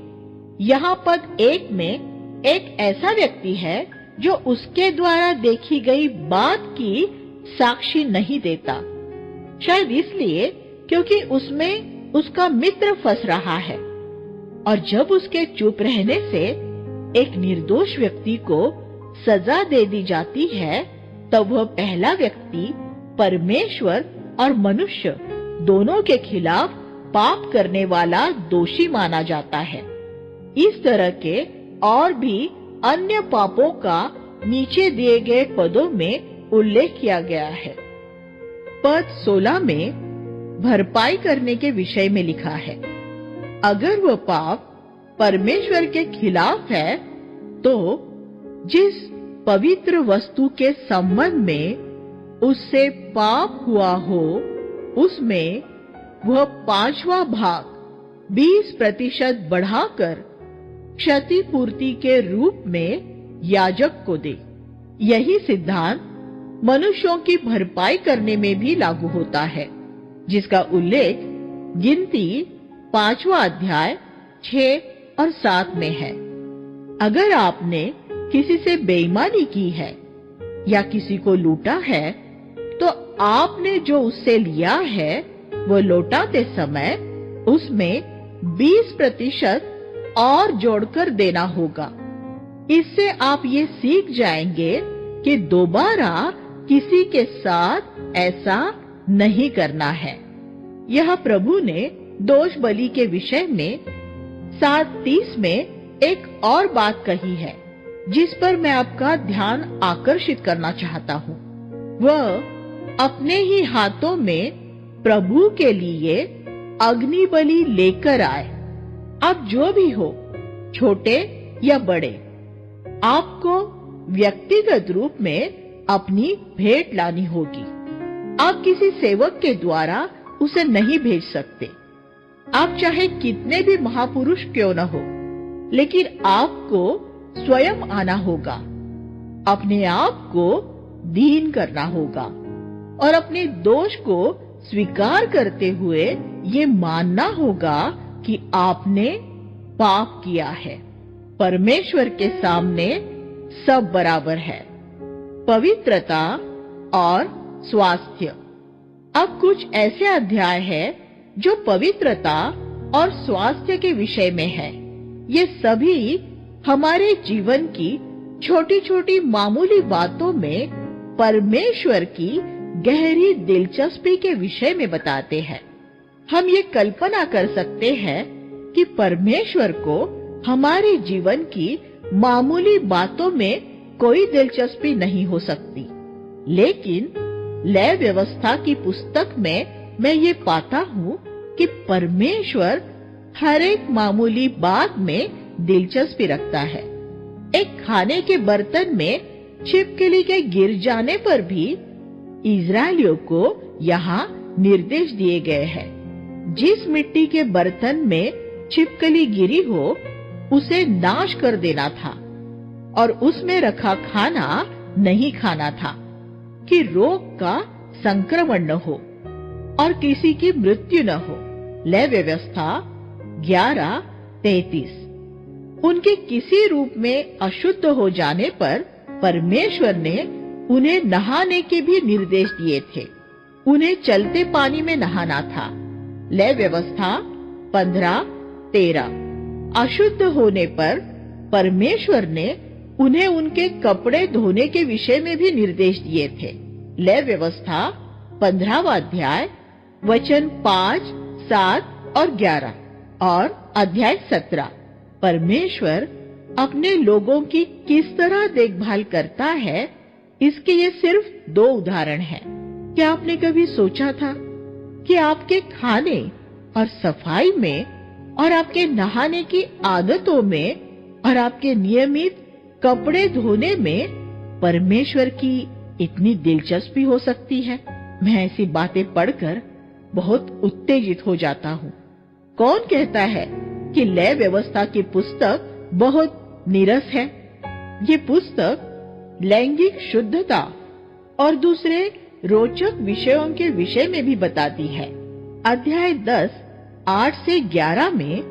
यहाँ पद 1 में एक ऐसा व्यक्ति है जो उसके द्वारा देखी गई बात की साक्षी नहीं देता, शायद इसलिए क्योंकि उसमें उसका मित्र फंस रहा है। और जब उसके चुप रहने से एक निर्दोष व्यक्ति को सजा दे दी जाती है, तब वह पहला व्यक्ति परमेश्वर और मनुष्य दोनों के खिलाफ पाप करने वाला दोषी माना जाता है। इस तरह के और भी अन्य पापों का नीचे दिए गए पदों में उल्लेख किया गया है। पद 16 में भरपाई करने के विषय में लिखा है। अगर वह पाप परमेश्वर के खिलाफ है, तो जिस पवित्र वस्तु के संबंध में उससे पाप हुआ हो, उसमें वह 5वां भाग 20% बढ़ाकर क्षतिपूर्ति के रूप में याजक को दे। यही सिद्धांत मनुष्यों की भरपाई करने में भी लागू होता है, जिसका उल्लेख गिनती 5वां अध्याय 6 और 7 में है। अगर आपने किसी से बेईमानी की है या किसी को लूटा है, तो आपने जो उससे लिया है वो लौटाते समय उसमें 20% और जोड़कर देना होगा। इससे आप ये सीख जाएंगे कि दोबारा किसी के साथ ऐसा नहीं करना है। यह प्रभु ने दोष बलि के विषय में 7:30 में एक और बात कही है, जिस पर मैं आपका ध्यान आकर्षित करना चाहता हूँ। वह अपने ही हाथों में प्रभु के लिए अग्नि बलि लेकर आए। अब जो भी हो, छोटे या बड़े, आपको व्यक्तिगत रूप में अपनी भेंट लानी होगी। आप किसी सेवक के द्वारा उसे नहीं भेज सकते। आप चाहे कितने भी महापुरुष क्यों न हो, लेकिन आपको स्वयं आना होगा, अपने आप को दीन करना होगा और अपने दोष को स्वीकार करते हुए ये मानना होगा कि आपने पाप किया है। परमेश्वर के सामने सब बराबर है। पवित्रता और स्वास्थ्य। अब कुछ ऐसे अध्याय हैं जो पवित्रता और स्वास्थ्य के विषय में है। ये सभी हमारे जीवन की छोटी छोटी मामूली बातों में परमेश्वर की गहरी दिलचस्पी के विषय में बताते हैं। हम ये कल्पना कर सकते हैं कि परमेश्वर को हमारे जीवन की मामूली बातों में कोई दिलचस्पी नहीं हो सकती, लेकिन लय व्यवस्था की पुस्तक में मैं ये पाता हूँ कि परमेश्वर हर एक मामूली बात में दिलचस्पी रखता है। एक खाने के बर्तन में छिपकली के गिर जाने पर भी इजरायलियों को यहाँ निर्देश दिए गए हैं। जिस मिट्टी के बर्तन में छिपकली गिरी हो, उसे नाश कर देना था और उसमें रखा खाना नहीं खाना था, कि रोग का संक्रमण न हो और किसी की मृत्यु न हो। लय व्यवस्था 11:33। उनके किसी रूप में अशुद्ध हो जाने पर परमेश्वर ने उन्हें नहाने के भी निर्देश दिए थे। उन्हें चलते पानी में नहाना था। लय व्यवस्था 15:13। अशुद्ध होने पर परमेश्वर ने उन्हें उनके कपड़े धोने के विषय में भी निर्देश दिए थे। लय व्यवस्था 15वां अध्याय वचन 5, 7 और 11 और अध्याय 17। परमेश्वर अपने लोगों की किस तरह देखभाल करता है, इसके ये सिर्फ 2 उदाहरण हैं। क्या आपने कभी सोचा था कि आपके खाने और सफाई में और आपके नहाने की आदतों में और आपके नियमित कपड़े धोने में परमेश्वर की इतनी दिलचस्पी हो सकती है? मैं ऐसी बातें पढ़कर बहुत उत्तेजित हो जाता हूँ। कौन कहता है कि लय व्यवस्था की पुस्तक बहुत नीरस है? ये पुस्तक लैंगिक शुद्धता और दूसरे रोचक विषयों के विषय में भी बताती है। अध्याय 10, 8 से 11 में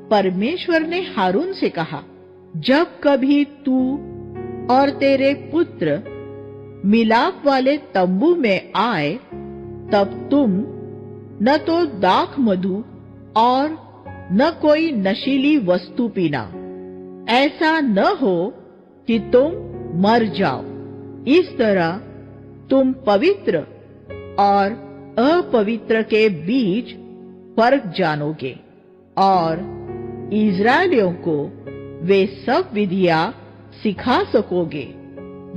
परमेश्वर ने हारून से कहा, जब कभी तू और तेरे पुत्र मिलाप वाले तंबू में आए, तब तुम न तो दाख मधु और न कोई नशीली वस्तु पीना। ऐसा न हो कि तुम मर जाओ। इस तरह तुम पवित्र और अपवित्र के बीच फर्क जानोगे और इस्राएलियों को वे सब विधियां सिखा सकोगे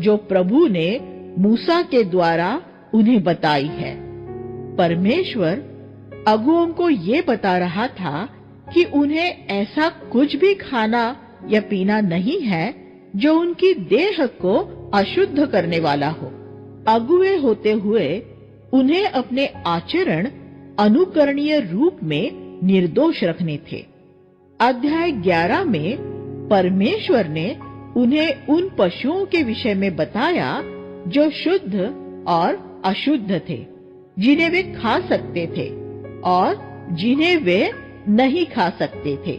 जो प्रभु ने मूसा के द्वारा उन्हें बताई है। परमेश्वर अगुओं को ये बता रहा था कि उन्हें ऐसा कुछ भी खाना या पीना नहीं है जो उनकी देह को अशुद्ध करने वाला हो। अगुए होते हुए उन्हें अपने आचरण अनुकरणीय रूप में निर्दोष रखने थे। अध्याय 11 में परमेश्वर ने उन्हें उन पशुओं के विषय में बताया जो शुद्ध और अशुद्ध थे, जिन्हें वे खा सकते थे और जिन्हें वे नहीं खा सकते थे।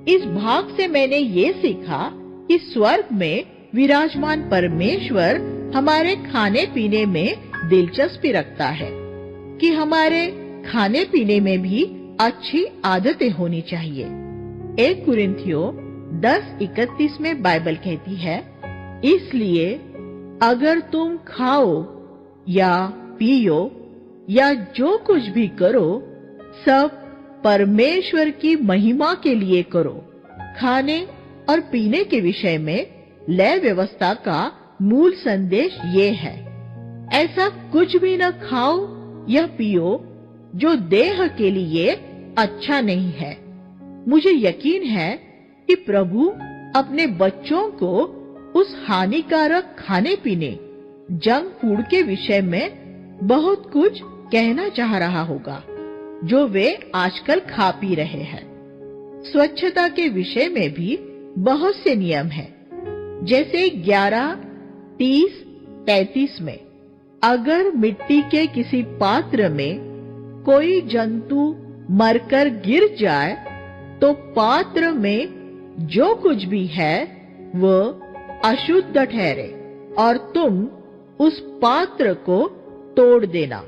इस भाग से मैंने ये सीखा कि स्वर्ग में विराजमान परमेश्वर हमारे खाने पीने में दिलचस्पी रखता है, कि हमारे खाने पीने में भी अच्छी आदतें होनी चाहिए। 1 कुरिन्थियों 10:31 में बाइबल कहती है, इसलिए अगर तुम खाओ या पियो या जो कुछ भी करो, सब परमेश्वर की महिमा के लिए करो। खाने और पीने के विषय में लय व्यवस्था का मूल संदेश ये है, ऐसा कुछ भी न खाओ या पियो जो देह के लिए अच्छा नहीं है। मुझे यकीन है कि प्रभु अपने बच्चों को उस हानिकारक खाने पीने जंक फूड के विषय में बहुत कुछ कहना चाह रहा होगा जो वे आजकल खा पी रहे हैं। स्वच्छता के विषय में भी बहुत से नियम हैं, जैसे 11:30-33 में अगर मिट्टी के किसी पात्र में कोई जंतु मरकर गिर जाए तो पात्र में जो कुछ भी है वह अशुद्ध ठहरे और तुम उस पात्र को तोड़ देना।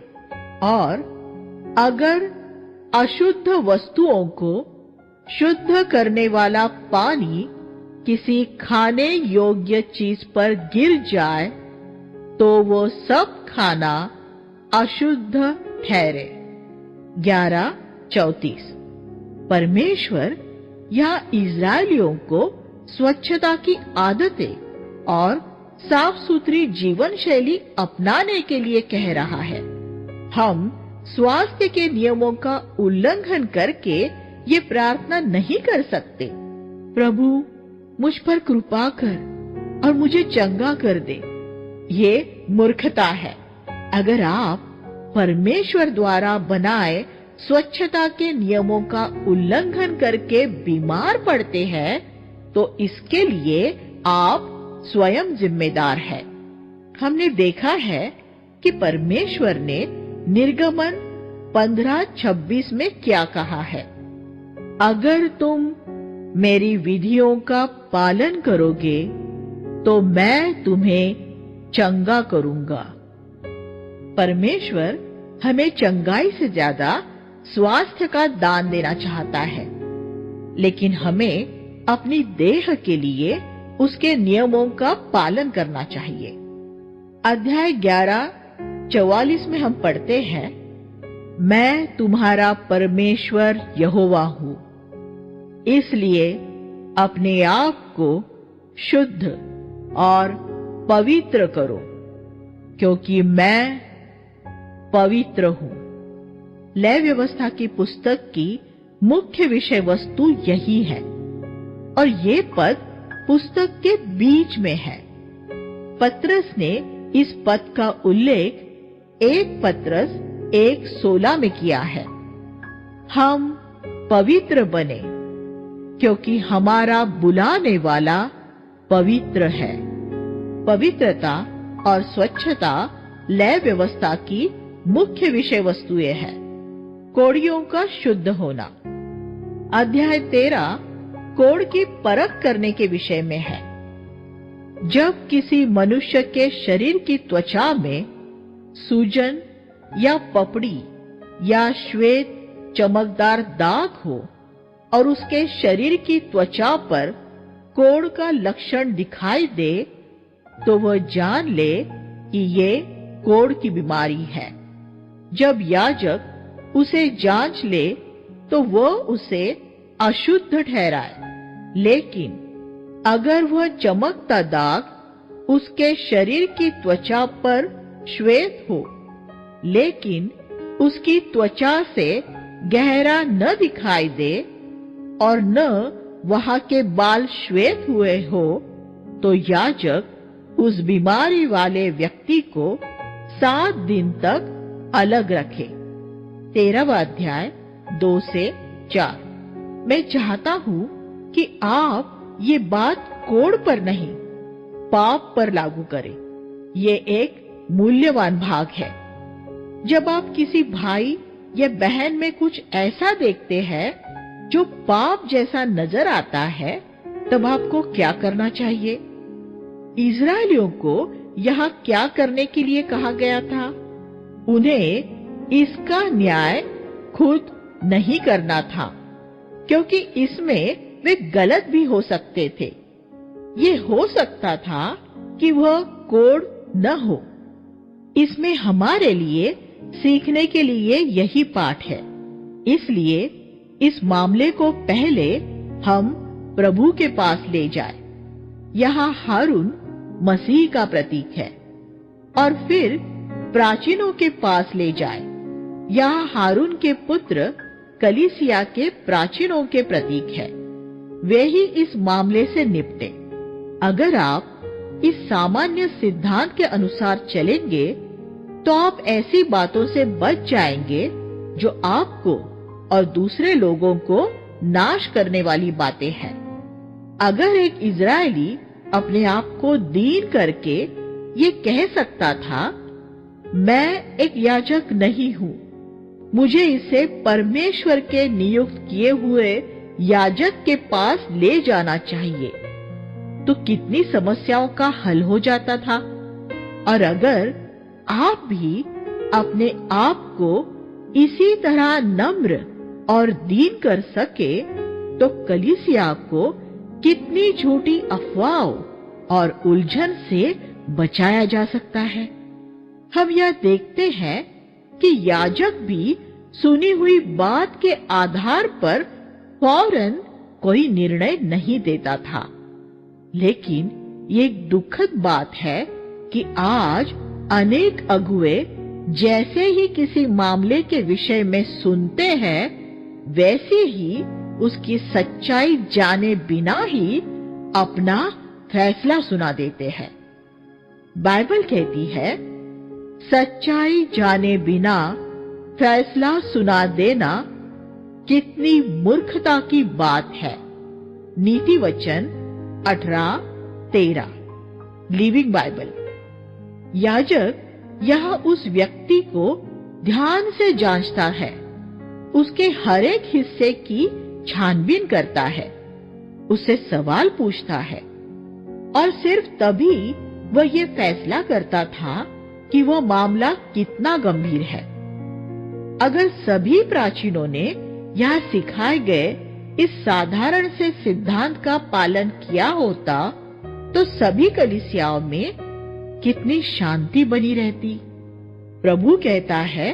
और अगर अशुद्ध वस्तुओं को शुद्ध करने वाला पानी किसी खाने योग्य चीज पर गिर जाए तो वो सब खाना अशुद्ध ठहरे। 11:34 परमेश्वर यहाँ इस्राएलियों को स्वच्छता की आदतें और साफ सुथरी जीवन शैली अपनाने के लिए कह रहा है। हम स्वास्थ्य के नियमों का उल्लंघन करके ये प्रार्थना नहीं कर सकते, प्रभु मुझ पर कृपा कर और मुझे चंगा कर दे। ये मूर्खता है। अगर आप परमेश्वर द्वारा बनाए स्वच्छता के नियमों का उल्लंघन करके बीमार पड़ते हैं तो इसके लिए आप स्वयं जिम्मेदार हैं। हमने देखा है कि परमेश्वर ने निर्गमन 15:26 में क्या कहा है। अगर तुम मेरी विधियों का पालन करोगे तो मैं तुम्हें चंगा करूंगा। परमेश्वर हमें चंगाई से ज्यादा स्वास्थ्य का दान देना चाहता है, लेकिन हमें अपनी देह के लिए उसके नियमों का पालन करना चाहिए। अध्याय 11:44 में हम पढ़ते हैं, मैं तुम्हारा परमेश्वर यहोवा हूं, इसलिए अपने आप को शुद्ध और पवित्र करो, क्योंकि मैं पवित्र हूं। लय व्यवस्था की पुस्तक की मुख्य विषय वस्तु यही है और ये पद पुस्तक के बीच में है। पत्रस ने इस पद का उल्लेख 1 पत्रस 1:16 में किया है। हम पवित्र बने क्योंकि हमारा बुलाने वाला पवित्र है। पवित्रता और स्वच्छता लय व्यवस्था की मुख्य विषय वस्तुएं हैं। कोढ़ियों का शुद्ध होना। अध्याय 13 कोढ़ की परख करने के विषय में है। जब किसी मनुष्य के शरीर की त्वचा में सूजन या पपड़ी या श्वेत चमकदार दाग हो और उसके शरीर की त्वचा पर कोढ़ का लक्षण दिखाई दे, तो वह जान ले कि ये कोढ़ की बीमारी है। जब याजक उसे जांच ले तो वह उसे अशुद्ध ठहराए, लेकिन अगर वह चमकता दाग उसके शरीर की त्वचा पर श्वेत हो, लेकिन उसकी त्वचा से गहरा न दिखाई दे और न वहां के बाल श्वेत हुए हो, तो याजक उस बीमारी वाले व्यक्ति को 7 दिन तक अलग रखे। 13वां अध्याय 2 से 4। मैं चाहता हूं कि आप ये बात कोढ़ पर नहीं, पाप पर लागू करें। ये एक मूल्यवान भाग है। जब आप किसी भाई या बहन में कुछ ऐसा देखते हैं जो पाप जैसा नजर आता है, तब आपको क्या करना चाहिए? इजरायलियों को यहाँ क्या करने के लिए कहा गया था? उन्हें इसका न्याय खुद नहीं करना था, क्योंकि इसमें वे गलत भी हो सकते थे। ये हो सकता था कि वह कोढ़ न हो। इसमें हमारे लिए सीखने के लिए यही पाठ है। इसलिए इस मामले को पहले हम प्रभु के पास ले जाए। यहाँ हारून मसीह का प्रतीक है, और फिर प्राचीनों के पास ले जाए। यहाँ हारून के पुत्र कलीसिया के प्राचीनों के प्रतीक है। वे ही इस मामले से निपटे। अगर आप इस सामान्य सिद्धांत के अनुसार चलेंगे तो आप ऐसी बातों से बच जाएंगे जो आपको और दूसरे लोगों को नाश करने वाली बातें हैं। अगर एक इजरायली अपने आप को दीन करके ये कह सकता था, मैं एक याजक नहीं हूं, मुझे इसे परमेश्वर के नियुक्त किए हुए याजक के पास ले जाना चाहिए, तो कितनी समस्याओं का हल हो जाता था। और अगर आप भी अपने आप को इसी तरह नम्र और दीन कर सके, तो कलीसिया को कितनी झूठी अफवाहों और उलझन से बचाया जा सकता है। हम यह देखते हैं कि याजक भी सुनी हुई बात के आधार पर फौरन कोई निर्णय नहीं देता था। लेकिन ये एक दुखद बात है कि आज अनेक अगुवे जैसे ही किसी मामले के विषय में सुनते हैं, वैसे ही उसकी सच्चाई जाने बिना ही अपना फैसला सुना देते हैं। बाइबल कहती है, सच्चाई जाने बिना फैसला सुना देना कितनी मूर्खता की बात है। नीति वचन 18:13 लिविंग बाइबल। याजक यह उस व्यक्ति को ध्यान से जांचता है, उसके हर एक हिस्से की छानबीन करता है, उससे सवाल पूछता है, और सिर्फ तभी वह ये फैसला करता था कि वह मामला कितना गंभीर है। अगर सभी प्राचीनों ने यहाँ सिखाए गए इस साधारण से सिद्धांत का पालन किया होता तो सभी कलीसियाओं में कितनी शांति बनी रहती। प्रभु कहता है,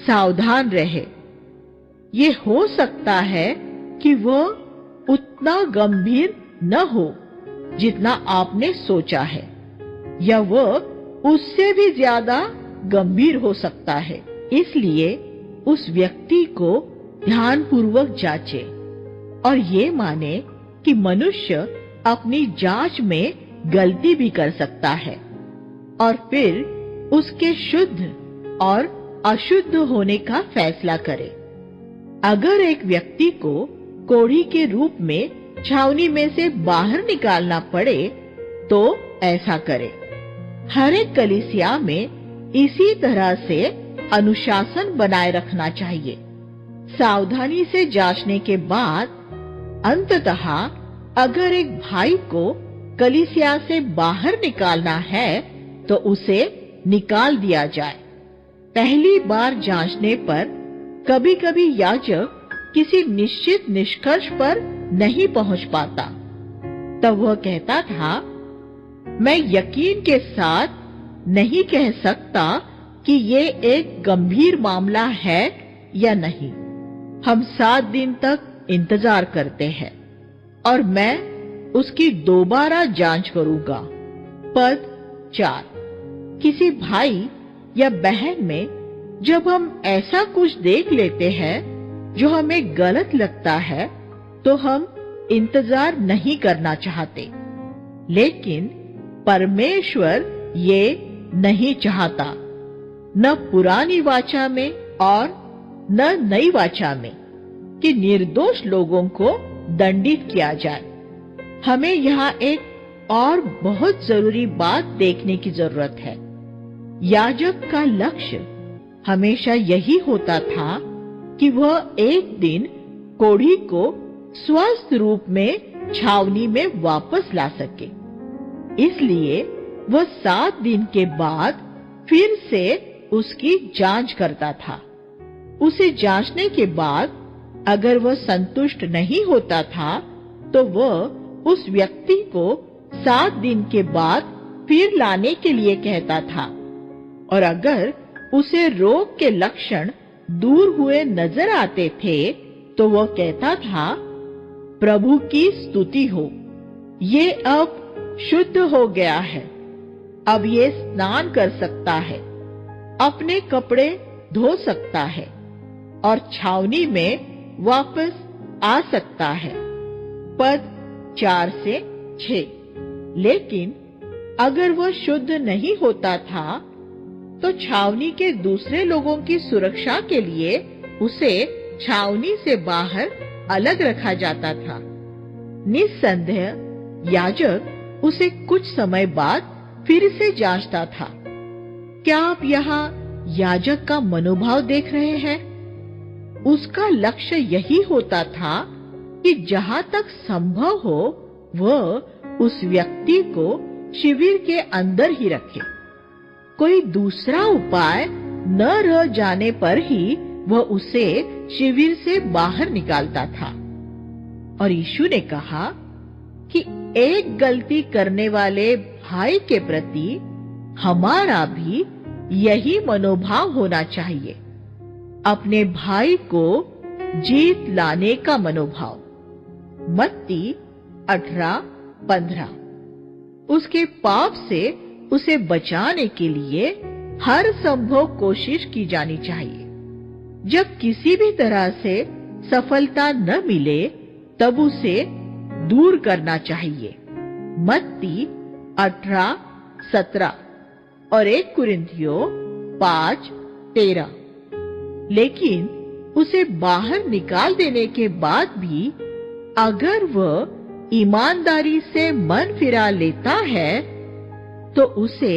सावधान रहे। ये हो सकता है कि वह उतना गंभीर न हो जितना आपने सोचा है, या वह उससे भी ज्यादा गंभीर हो सकता है। इसलिए उस व्यक्ति को ध्यानपूर्वक जांचे और ये माने कि मनुष्य अपनी जांच में गलती भी कर सकता है और फिर उसके शुद्ध और अशुद्ध होने का फैसला करे। अगर एक व्यक्ति को कोढ़ी के रूप में छावनी में से बाहर निकालना पड़े तो ऐसा करे। हर एक कलीसिया में इसी तरह से अनुशासन बनाए रखना चाहिए। सावधानी से जांचने के बाद अंततः अगर एक भाई को कलीसिया से बाहर निकालना है तो उसे निकाल दिया जाए। पहली बार जांचने पर कभी-कभी याजक किसी निश्चित निष्कर्ष पर नहीं पहुंच पाता। तब वह कहता था, मैं यकीन के साथ नहीं कह सकता कि ये एक गंभीर मामला है या नहीं। हम 7 दिन तक इंतजार करते हैं और मैं उसकी दोबारा जांच करूंगा। पद 4। किसी भाई या बहन में जब हम ऐसा कुछ देख लेते हैं जो हमें गलत लगता है तो हम इंतजार नहीं करना चाहते, लेकिन परमेश्वर ये नहीं चाहता, न पुरानी वाचा में और न नई वाचा में, कि निर्दोष लोगों को दंडित किया जाए। हमें यहाँ एक और बहुत जरूरी बात देखने की जरूरत है। याजक का लक्ष्य हमेशा यही होता था कि वह एक दिन कोढ़ी को स्वस्थ रूप में छावनी में वापस ला सके। इसलिए वह 7 दिन के बाद फिर से उसकी जांच करता था। उसे जांचने के बाद अगर वह संतुष्ट नहीं होता था तो वह उस व्यक्ति को 7 दिन के बाद फिर लाने के लिए कहता था, और अगर उसे रोग के लक्षण दूर हुए नजर आते थे तो वह कहता था, प्रभु की स्तुति हो, ये अब शुद्ध हो गया है, अब ये स्नान कर सकता है, अपने कपड़े धो सकता है और छावनी में वापस आ सकता है। पद 4 से 6। लेकिन अगर वह शुद्ध नहीं होता था तो छावनी के दूसरे लोगों की सुरक्षा के लिए उसे छावनी से बाहर अलग रखा जाता था। निस्संदेह याजक उसे कुछ समय बाद फिर से जांचता था। क्या आप यहाँ याजक का मनोभाव देख रहे हैं? उसका लक्ष्य यही होता था कि जहाँ तक संभव हो वह उस व्यक्ति को शिविर के अंदर ही रखे। कोई दूसरा उपाय न रह जाने पर ही वह उसे शिविर से बाहर निकालता था। और यीशु ने कहा कि एक गलती करने वाले भाई के प्रति हमारा भी यही मनोभाव होना चाहिए, अपने भाई को जीत लाने का मनोभाव। मत्ती 18:15। उसके पाप से उसे बचाने के लिए हर संभव कोशिश की जानी चाहिए। जब किसी भी तरह से सफलता न मिले तब उसे दूर करना चाहिए। मत्ती 18:17 और 1 कुरिन्थियों 5:13। लेकिन उसे बाहर निकाल देने के बाद भी अगर वह ईमानदारी से मन फिरा लेता है तो उसे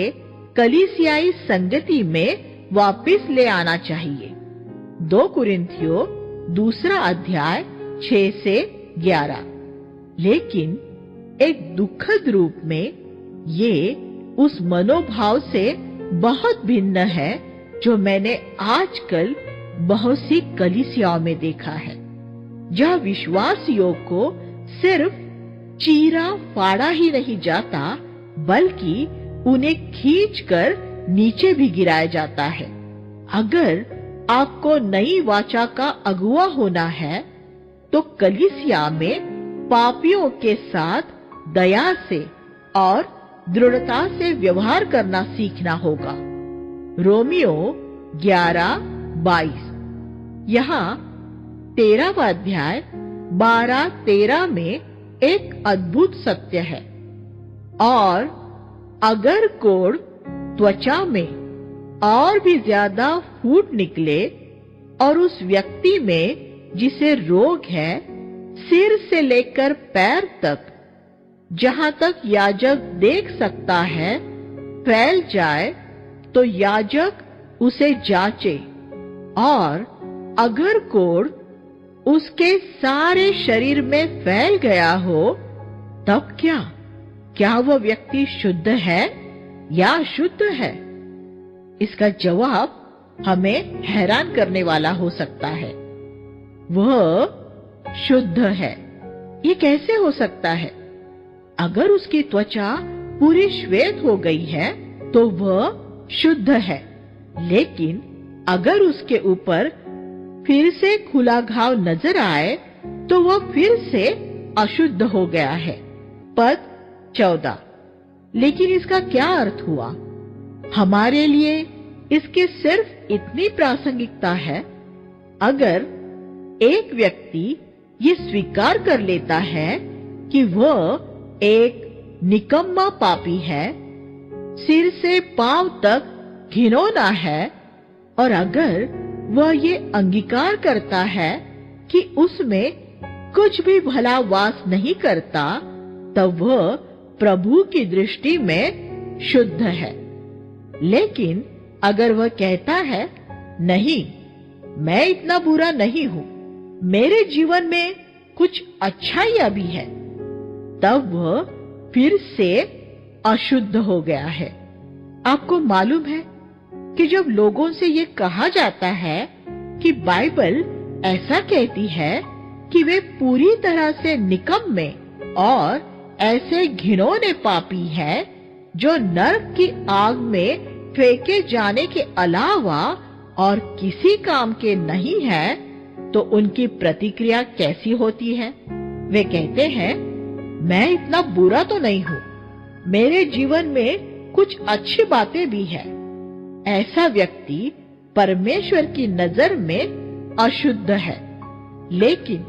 कलीसियाई संगति में वापस ले आना चाहिए। 2 कुरिन्थियों 2 अध्याय 6 से 11। लेकिन एक दुखद रूप में ये उस मनोभाव से बहुत भिन्न है जो मैंने आजकल बहुत सी कलीसियाओं में देखा है, जहाँ विश्वासियों को सिर्फ चीरा फाड़ा ही नहीं जाता बल्कि उन्हें खींचकर नीचे भी गिराया जाता है। अगर आपको नई वाचा का अगुवा होना है तो कलीसिया में पापियों के साथ दया से और दृढ़ता से व्यवहार करना सीखना होगा। रोमियो 11:22। यहाँ 13वां अध्याय 12-13 में एक अद्भुत सत्य है। और अगर कोढ़ त्वचा में और भी ज्यादा फूट निकले और उस व्यक्ति में जिसे रोग है सिर से लेकर पैर तक, जहां तक याजक देख सकता है, फैल जाए तो याजक उसे जांचे। और अगर कोढ़ उसके सारे शरीर में फैल गया हो तब क्या वह व्यक्ति शुद्ध है या अशुद्ध है? इसका जवाब हमें हैरान करने वाला हो सकता है। वह शुद्ध है। ये कैसे हो सकता है? अगर उसकी त्वचा पूरी श्वेत हो गई है तो वह शुद्ध है, लेकिन अगर उसके ऊपर फिर से खुला घाव नजर आए तो वह फिर से अशुद्ध हो गया है। पद 14। लेकिन इसका क्या अर्थ हुआ? हमारे लिए इसकी सिर्फ इतनी प्रासंगिकता है, अगर एक व्यक्ति ये स्वीकार कर लेता है कि वह एक निकम्मा पापी है, सिर से पांव तक घिनौना है, और अगर वह ये अंगीकार करता है कि उसमें कुछ भी भला वास नहीं करता, तब वह प्रभु की दृष्टि में शुद्ध है। लेकिन अगर वह कहता है, नहीं, मैं इतना बुरा नहीं हूं, मेरे जीवन में कुछ अच्छाइयां भी है, तब वह फिर से अशुद्ध हो गया है। आपको मालूम है कि जब लोगों से ये कहा जाता है कि बाइबल ऐसा कहती है कि वे पूरी तरह से निकम्मे और ऐसे घिनौने पापी हैं जो नरक की आग में फेंके जाने के अलावा और किसी काम के नहीं है, तो उनकी प्रतिक्रिया कैसी होती है? वे कहते हैं, मैं इतना बुरा तो नहीं हूं, मेरे जीवन में कुछ अच्छी बातें भी हैं। ऐसा व्यक्ति परमेश्वर की नजर में अशुद्ध है। लेकिन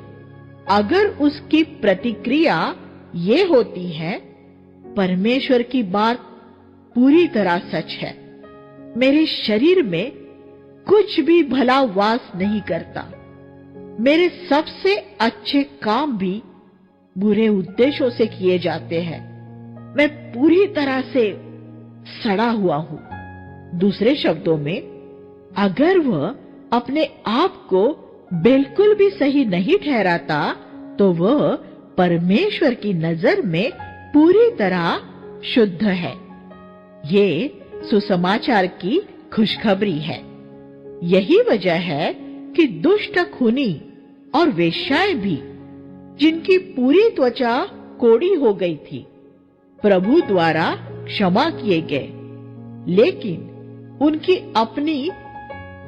अगर उसकी प्रतिक्रिया ये होती है, परमेश्वर की बात पूरी तरह सच है, मेरे शरीर में कुछ भी भला वास नहीं करता, मेरे सबसे अच्छे काम भी बुरे उद्देश्यों से किए जाते हैं, मैं पूरी तरह से सड़ा हुआ हूं। दूसरे शब्दों में, अगर वह अपने आप को बिल्कुल भी सही नहीं ठहराता तो वह परमेश्वर की नजर में पूरी तरह शुद्ध है। ये सुसमाचार की खुशखबरी है। यही वजह है कि दुष्ट खूनी और वेश्याएं भी, जिनकी पूरी त्वचा कोड़ी हो गई थी, प्रभु द्वारा क्षमा किए गए, लेकिन उनकी अपनी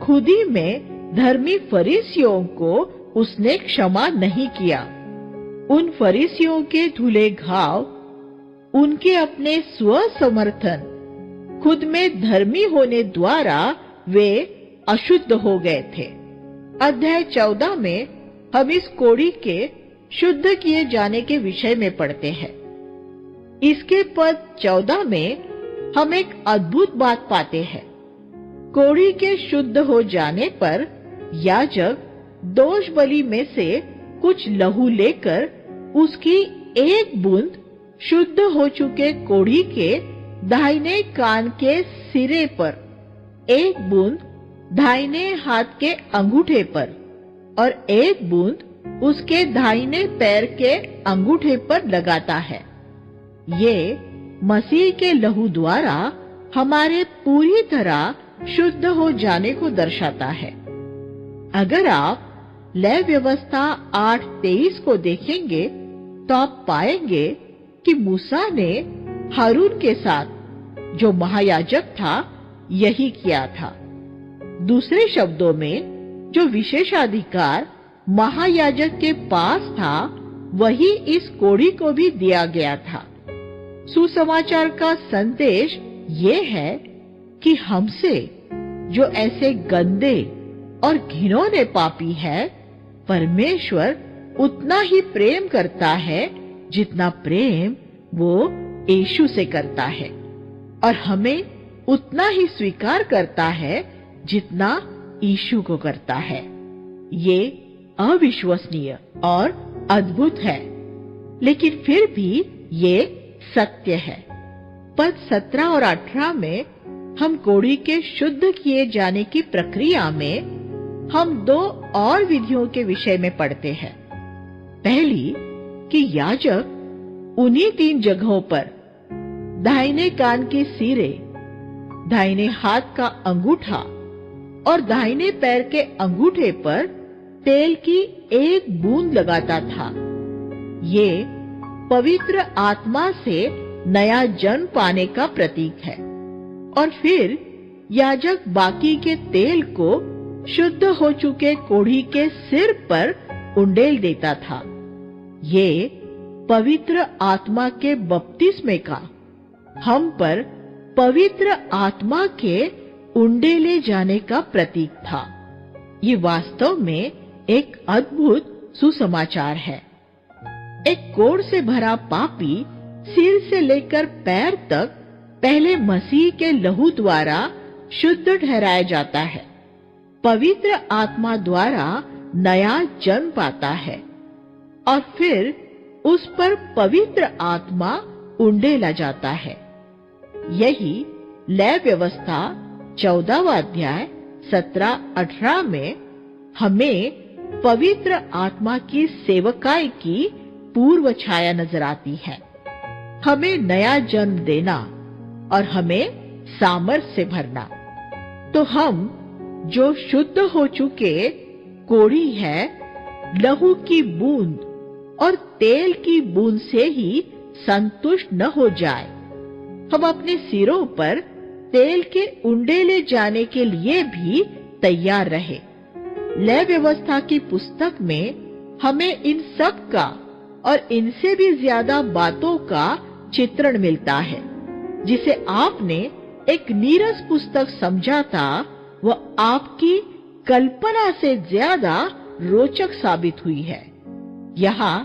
खुदी में धर्मी फरीसियों को उसने क्षमा नहीं किया। उन फरीसियों के धुले घाव, उनके अपने स्व समर्थन, खुद में धर्मी होने द्वारा वे अशुद्ध हो गए थे। अध्याय 14 में हम इस कोड़ी के शुद्ध किए जाने के विषय में पढ़ते हैं। इसके पद 14 में हम एक अद्भुत बात पाते हैं। कोड़ी के शुद्ध हो जाने पर याजक दोष बलि में से कुछ लहू लेकर उसकी एक बूंद शुद्ध हो चुके कोड़ी के दाहिने कान के सिरे पर, एक बूंद दाहिने हाथ के अंगूठे पर और एक बूंद उसके दाहिने पैर के अंगूठे पर लगाता है। ये मसीह के लहू द्वारा हमारे पूरी तरह शुद्ध हो जाने को दर्शाता है। अगर आप लय व्यवस्था 8:23 को देखेंगे तो आप पाएंगे कि मूसा ने हारून के साथ, जो महायाजक था, यही किया था। दूसरे शब्दों में, जो विशेषाधिकार महायाजक के पास था, वही इस कोढ़ी को भी दिया गया था। सुसमाचार का संदेश ये है कि हमसे, जो ऐसे गंदे और घिनौने पापी है, परमेश्वर उतना ही प्रेम करता है जितना प्रेम वो यीशु से करता है, और हमें उतना ही स्वीकार करता है जितना यीशु को करता है। ये अविश्वसनीय और अद्भुत है, लेकिन फिर भी ये सत्य है। पद 17 और 18 में हम कोढ़ी के शुद्ध किए जाने की प्रक्रिया में हम 2 और विधियों के विषय में पढ़ते हैं। पहली कि याजक उन्हीं 3 जगहों पर दाहिने कान के सिरे, दाहिने हाथ का अंगूठा और दाहिने पैर के अंगूठे पर तेल की एक बूंद लगाता था। ये पवित्र आत्मा से नया जन्म पाने का प्रतीक है। और फिर याजक बाकी के तेल को शुद्ध हो चुके कोढ़ी के सिर पर उंडेल देता था। ये पवित्र आत्मा के बपतिस्मे का हम पर पवित्र आत्मा के उंडेले जाने का प्रतीक था। ये वास्तव में एक अद्भुत सुसमाचार है। एक कोढ़ से भरा पापी सिर से लेकर पैर तक पहले मसीह के लहू द्वारा शुद्ध ठहराया जाता है, पवित्र आत्मा द्वारा नया जन्म पाता है, और फिर उस पर पवित्र आत्मा उंडेला जाता है। यही लय व्यवस्था 14वां अध्याय 17-18 में हमें पवित्र आत्मा की सेवकाई की पूर्व छाया नजर आती है। हमें नया जन्म देना और हमें सामर्थ से भरना। तो हम जो शुद्ध हो चुके कोढ़ी है, लहू की बूंद और तेल की बूंद से ही संतुष्ट न हो जाए। हम अपने सिरों पर तेल के उंडेले जाने के लिए भी तैयार रहे। लय व्यवस्था की पुस्तक में हमें इन सब का और इनसे भी ज्यादा बातों का चित्रण मिलता है। जिसे आपने एक नीरस पुस्तक समझा था, वह आपकी कल्पना से ज्यादा रोचक साबित हुई है। यहाँ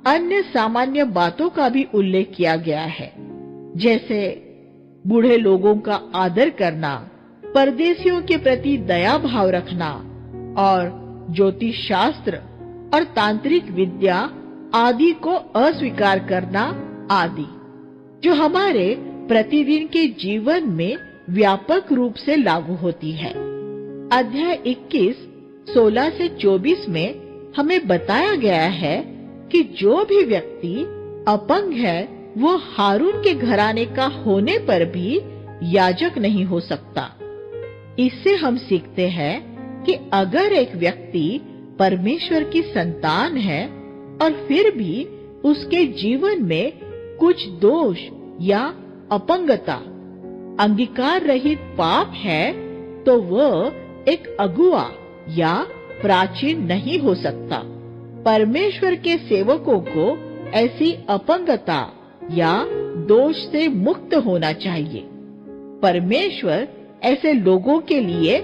अन्य सामान्य बातों का भी उल्लेख किया गया है, जैसे बूढ़े लोगों का आदर करना, परदेशियों के प्रति दया भाव रखना और ज्योतिष शास्त्र और तांत्रिक विद्या आदि को अस्वीकार करना आदि, जो हमारे प्रतिदिन के जीवन में व्यापक रूप से लागू होती है। अध्याय 21, 16 से 24 में हमें बताया गया है कि जो भी व्यक्ति अपंग है, वो हारून के घराने का होने पर भी याजक नहीं हो सकता। इससे हम सीखते हैं कि अगर एक व्यक्ति परमेश्वर की संतान है और फिर भी उसके जीवन में कुछ दोष या अपंगता, अंगीकार रहित पाप है, तो वह एक अगुआ या प्राचीन नहीं हो सकता। परमेश्वर के सेवकों को ऐसी अपंगता या दोष से मुक्त होना चाहिए। परमेश्वर ऐसे लोगों के लिए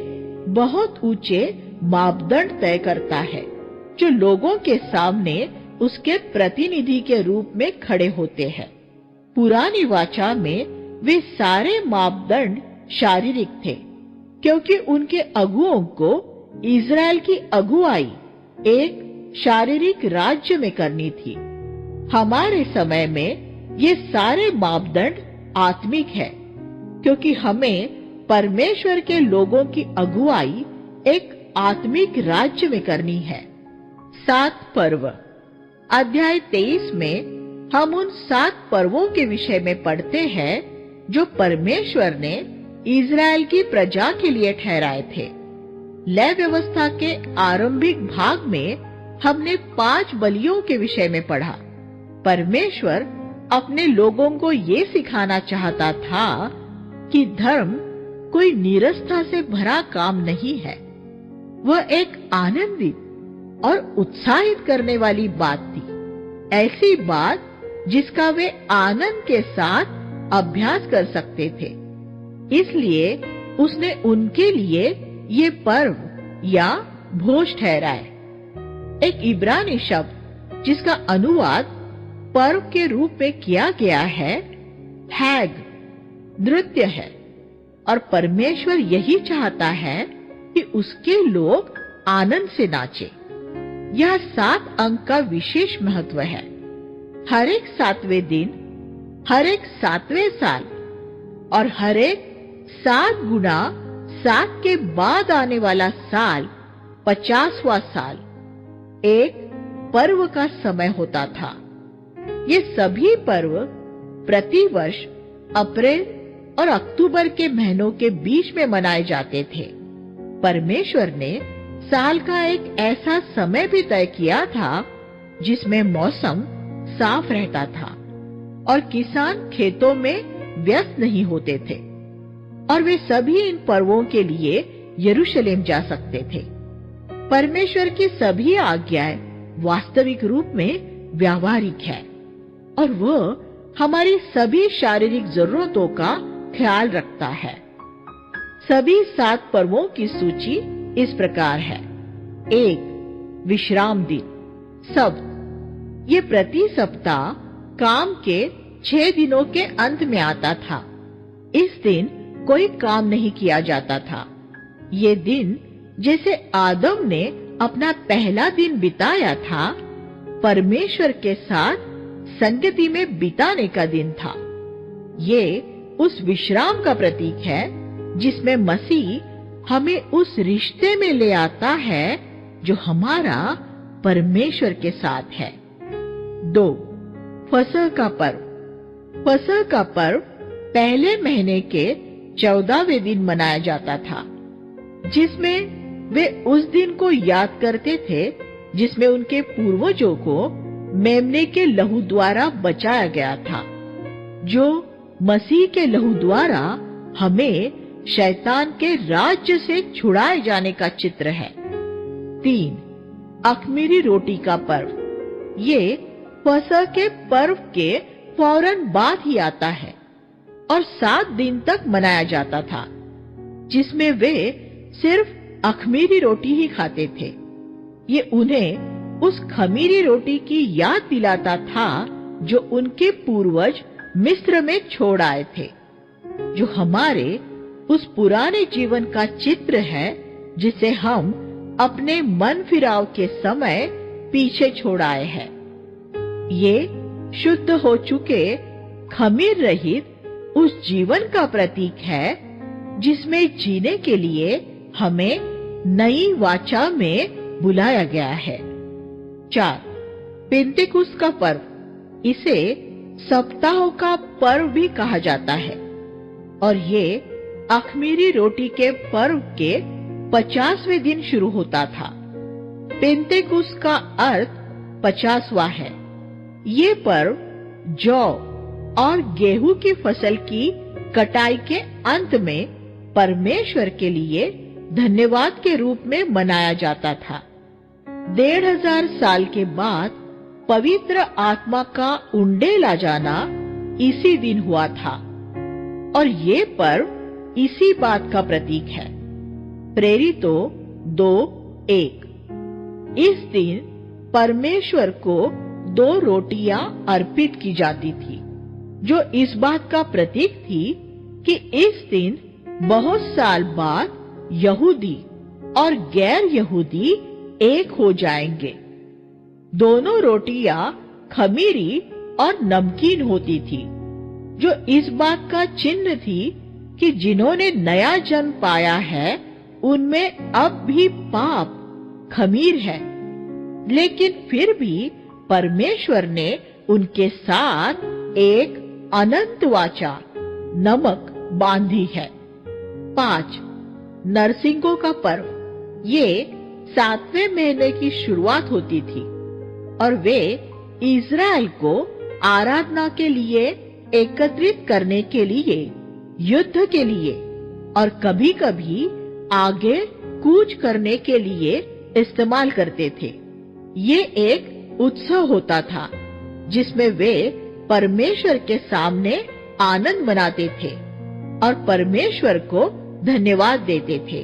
बहुत ऊंचे मापदंड तय करता है, जो लोगों के सामने उसके प्रतिनिधि के रूप में खड़े होते हैं। पुरानी वाचा में वे सारे मापदंड शारीरिक थे, क्योंकि उनके अगुओं को इज़राइल की अगुवाई एक शारीरिक राज्य में करनी थी। हमारे समय में ये सारे मापदंड आत्मिक है, क्योंकि हमें परमेश्वर के लोगों की अगुवाई एक आत्मिक राज्य में करनी है। 7 पर्व। अध्याय 23 में हम उन 7 पर्वों के विषय में पढ़ते हैं जो परमेश्वर ने इज़राइल की प्रजा के लिए ठहराए थे। लय व्यवस्था के आरंभिक भाग में हमने 5 बलियों के विषय में पढ़ा। परमेश्वर अपने लोगों को ये सिखाना चाहता था कि धर्म कोई नीरसता से भरा काम नहीं है, वह एक आनंदित और उत्साहित करने वाली बात थी, ऐसी बात जिसका वे आनंद के साथ अभ्यास कर सकते थे। इसलिए उसने उनके लिए ये पर्व या भोज ठहराए। एक इब्रानी शब्द जिसका अनुवाद पर्व के रूप में किया गया है, हैग, नृत्य है, और परमेश्वर यही चाहता है कि उसके लोग आनंद से नाचे। यह 7 अंक का विशेष महत्व है। हर एक 7वें दिन, हर एक 7वें साल और हर एक 7 गुना 7 के बाद आने वाला साल 50वां साल एक पर्व का समय होता था। ये सभी पर्व प्रतिवर्ष अप्रैल और अक्टूबर के महीनों के बीच में मनाए जाते थे। परमेश्वर ने साल का एक ऐसा समय भी तय किया था जिसमें मौसम साफ रहता था और किसान खेतों में व्यस्त नहीं होते थे, और वे सभी इन पर्वों के लिए यरूशलेम जा सकते थे। परमेश्वर की सभी आज्ञाएं वास्तविक रूप में व्यावहारिक है और वह हमारी सभी शारीरिक जरूरतों का ख्याल रखता है। सभी 7 पर्वों की सूची इस प्रकार है। 1. विश्राम दिन। सब ये प्रति सप्ताह काम के 6 दिनों के अंत में आता था। इस दिन कोई काम नहीं किया जाता था। ये दिन जैसे आदम ने अपना पहला दिन बिताया था, परमेश्वर के साथ संगति में बिताने का दिन था। ये उस विश्राम का प्रतीक है जिसमें मसीह हमें उस रिश्ते में ले आता है जो हमारा परमेश्वर के साथ है। 2. फसह का पर्व। फसह का पर्व पहले महीने के 14वें दिन मनाया जाता था, जिसमें वे उस दिन को याद करते थे जिसमें उनके पूर्वजों को मेमने के लहू द्वारा बचाया गया था, जो मसीह के लहू द्वारा हमें शैतान के राज्य से छुड़ाए जाने का चित्र है। 3. अख़मीरी रोटी का पर्व। ये फसह के पर्व के फौरन बाद ही आता है और 7 दिन तक मनाया जाता था, जिसमें वे सिर्फ अख़मीरी रोटी ही खाते थे। ये उन्हें उस खमीरी रोटी की याद दिलाता था जो उनके पूर्वज मिस्र में छोड़ आए थे, जो हमारे उस पुराने जीवन का चित्र है जिसे हम अपने मन फिराव के समय पीछे छोड़ आए हैं। ये शुद्ध हो चुके खमीर रहित उस जीवन का प्रतीक है जिसमें जीने के लिए हमें नई वाचा में बुलाया गया है। 4. पेंतेकुस्त का पर्व। इसे सप्ताहों का पर्व भी कहा जाता है और ये अख़मीरी रोटी के पर्व के 50वें दिन शुरू होता था। पेंतेकुस्त का अर्थ 50वां है। ये पर्व जौ और गेहूं की फसल की कटाई के अंत में परमेश्वर के लिए धन्यवाद के रूप में मनाया जाता था। 1500 साल के बाद पवित्र आत्मा का उंडेला जाना इसी दिन हुआ था और ये पर्व इसी बात का प्रतीक है। प्रेरितों 2:1। इस दिन परमेश्वर को 2 रोटियां अर्पित की जाती थी, जो इस बात का प्रतीक थी कि इस दिन बहुत साल बाद यहूदी और गैर यहूदी एक हो जाएंगे। दोनों रोटियां खमीरी और नमकीन होती थी। जो इस बात का चिन्ह थी कि जिन्होंने नया जन्म पाया है उनमें अब भी पाप खमीर है। लेकिन फिर भी परमेश्वर ने उनके साथ एक अनंत वाचा नमक बांधी है। 5. नरसिंगों का पर्व। ये 7वें महीने की शुरुआत होती थी और वे इज़राइल को आराधना के लिए एकत्रित करने के लिए, युद्ध के लिए और कभी-कभी आगे कूच करने के लिए इस्तेमाल करते थे। ये एक उत्सव होता था जिसमें वे परमेश्वर के सामने आनंद मनाते थे और परमेश्वर को धन्यवाद देते थे।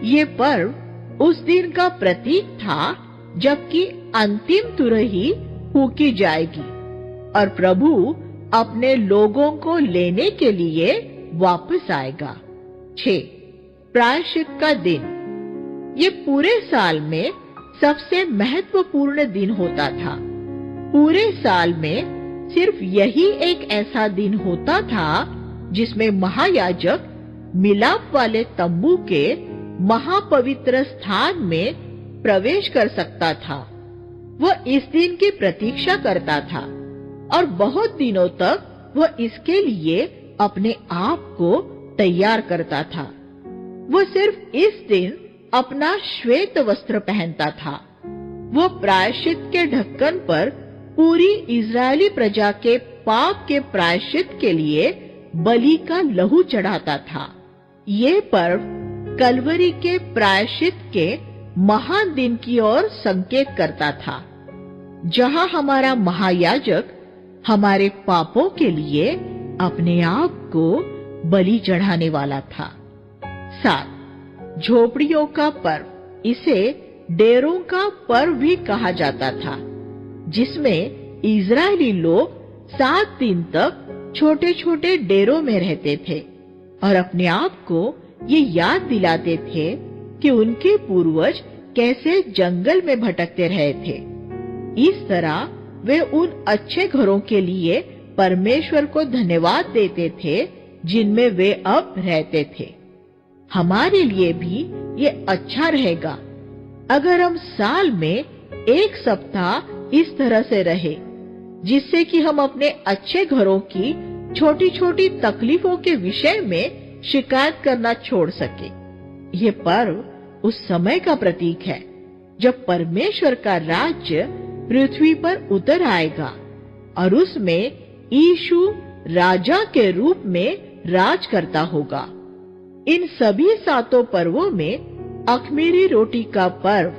ये पर्व उस दिन का प्रतीक था जबकि अंतिम तुरही फूंकी जाएगी और प्रभु अपने लोगों को लेने के लिए वापस आएगा। 6. प्रायश्चित का दिन। ये पूरे साल में सबसे महत्वपूर्ण दिन होता था। पूरे साल में सिर्फ यही एक ऐसा दिन होता था जिसमें महायाजक मिलाप वाले तंबू के महापवित्र स्थान में प्रवेश कर सकता था। वह इस दिन की प्रतीक्षा करता था और बहुत दिनों तक वह इसके लिए अपने आप को तैयार करता था। वह सिर्फ इस दिन अपना श्वेत वस्त्र पहनता था। वह प्रायश्चित के ढक्कन पर पूरी इज़राइली प्रजा के पाप के प्रायश्चित के लिए बलि का लहू चढ़ाता था। ये पर्व कलवरी के प्रायश्चित के महान दिन की ओर संकेत करता था, जहां हमारा महायाजक हमारे पापों के लिए अपने आप को बलि चढ़ाने वाला था। 7. झोपड़ियों का पर्व। इसे डेरों का पर्व भी कहा जाता था, जिसमें इज़राइली लोग 7 दिन तक छोटे छोटे डेरों में रहते थे और अपने आप को ये याद दिलाते थे कि उनके पूर्वज कैसे जंगल में भटकते रहे थे। इस तरह वे उन अच्छे घरों के लिए परमेश्वर को धन्यवाद देते थे जिनमें वे अब रहते थे। हमारे लिए भी ये अच्छा रहेगा अगर हम साल में एक सप्ताह इस तरह से रहे, जिससे कि हम अपने अच्छे घरों की छोटी छोटी तकलीफों के विषय में शिकायत करना छोड़ सके। ये पर्व उस समय का प्रतीक है जब परमेश्वर का राज्य पृथ्वी पर उतर आएगा और उसमें यीशु राजा के रूप में राज करता होगा। इन सभी 7 पर्वों में अख़मीरी रोटी का पर्व,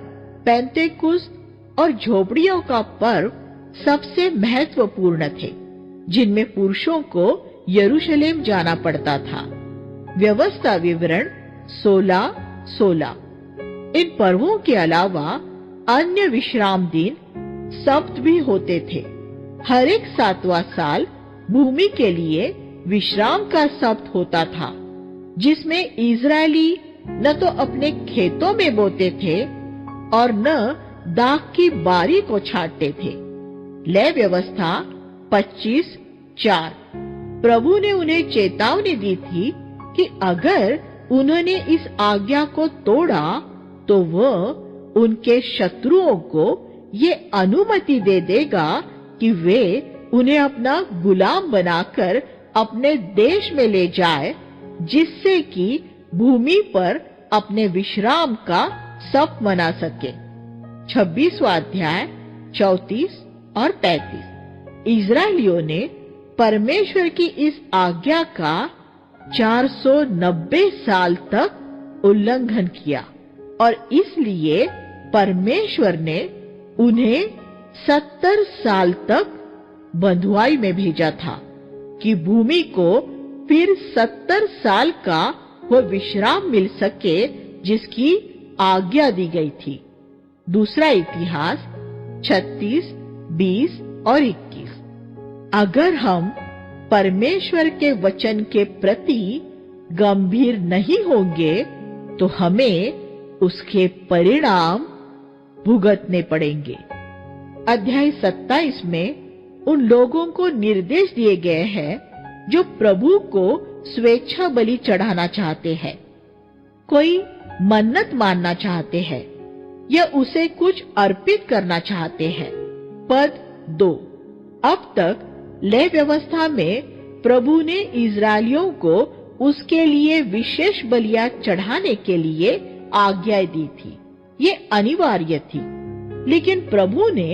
पेंतेकुस्त और झोपड़ियों का पर्व सबसे महत्वपूर्ण थे, जिनमें पुरुषों को यरूशलेम जाना पड़ता था। व्यवस्था विवरण 16:16। इन पर्वों के अलावा अन्य विश्राम दिन सब्त भी होते थे। हर एक 7वां साल भूमि के लिए विश्राम का सब्त होता था, जिसमें इज़राइली न तो अपने खेतों में बोते थे और न दाख की बारी को छांटते थे। लय व्यवस्था 25:4। प्रभु ने उन्हें चेतावनी दी थी कि अगर उन्होंने इस आज्ञा को तोड़ा तो वह उनके शत्रुओं को ये अनुमति दे देगा कि वे उन्हें अपना गुलाम बनाकर अपने देश में ले जाए, जिससे कि भूमि पर अपने विश्राम का सब्त मना सके। 26वां अध्याय 34 और 35। इज़राइलियों ने परमेश्वर की इस आज्ञा का 490 साल तक उल्लंघन किया और इसलिए परमेश्वर ने उन्हें 70 साल तक बंधुआई में भेजा था कि भूमि को फिर 70 साल का वह विश्राम मिल सके जिसकी आज्ञा दी गई थी। दूसरा इतिहास 36, 20 और 21। अगर हम परमेश्वर के वचन के प्रति गंभीर नहीं होंगे तो हमें उसके परिणाम भुगतने पड़ेंगे। अध्याय 27 में उन लोगों को निर्देश दिए गए हैं जो प्रभु को स्वेच्छा बलि चढ़ाना चाहते हैं, कोई मन्नत मानना चाहते हैं या उसे कुछ अर्पित करना चाहते हैं। पद 2, अब तक लेवी व्यवस्था में प्रभु ने इस्राएलियों को उसके लिए विशेष बलियां चढ़ाने के लिए आज्ञा दी थी। ये अनिवार्य थी, लेकिन प्रभु ने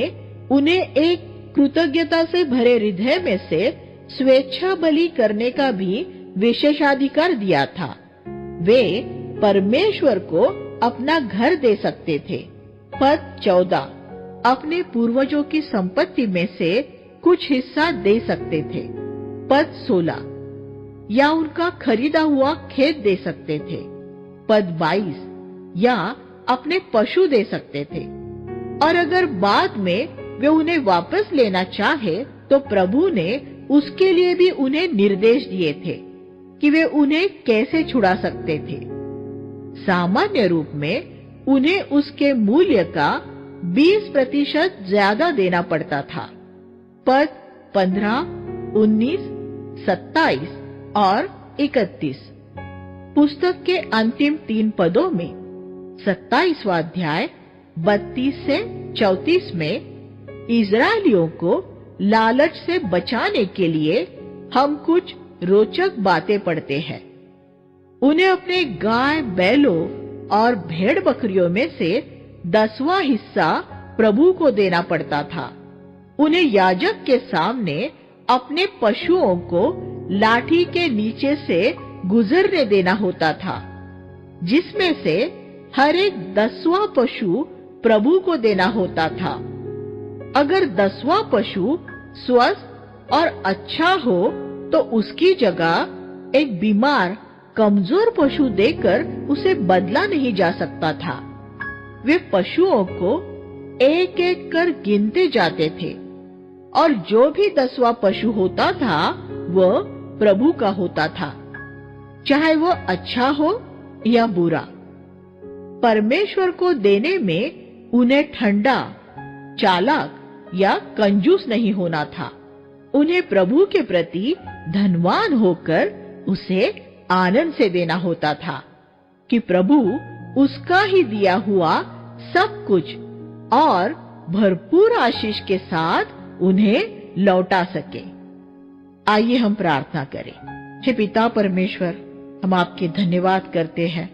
उन्हें एक कृतज्ञता से भरे हृदय में से स्वेच्छा बलि करने का भी विशेषाधिकार दिया था। वे परमेश्वर को अपना घर दे सकते थे। पद 14, अपने पूर्वजों की संपत्ति में से कुछ हिस्सा दे सकते थे। पद 16, या उनका खरीदा हुआ खेत दे सकते थे। पद 22, या अपने पशु दे सकते थे। और अगर बाद में वे उन्हें वापस लेना चाहे तो प्रभु ने उसके लिए भी उन्हें निर्देश दिए थे कि वे उन्हें कैसे छुड़ा सकते थे। सामान्य रूप में उन्हें उसके मूल्य का 20% ज्यादा देना पड़ता था। पद 15, 19, 27 और 31। पुस्तक के अंतिम 3 पदों में 27वां अध्याय 32 से 34 में इस्राएलियों को लालच से बचाने के लिए हम कुछ रोचक बातें पढ़ते हैं। उन्हें अपने गाय बैलों और भेड़ बकरियों में से 10वां हिस्सा प्रभु को देना पड़ता था। उन्हें याजक के सामने अपने पशुओं को लाठी के नीचे से गुजरने देना होता था, जिसमें से हर एक 10वां पशु प्रभु को देना होता था। अगर 10वां पशु स्वस्थ और अच्छा हो तो उसकी जगह एक बीमार कमजोर पशु देकर उसे बदला नहीं जा सकता था। वे पशुओं को एक एक कर गिनते जाते थे और जो भी 10वां पशु होता था वह प्रभु का होता था, चाहे वह अच्छा हो या बुरा। परमेश्वर को देने में उन्हें ठंडा, चालाक या कंजूस नहीं होना था। उन्हें प्रभु के प्रति धनवान होकर उसे आनंद से देना होता था कि प्रभु उसका ही दिया हुआ सब कुछ और भरपूर आशीष के साथ उन्हें लौटा सके। आइए हम प्रार्थना करें। हे पिता परमेश्वर, हम आपके धन्यवाद करते हैं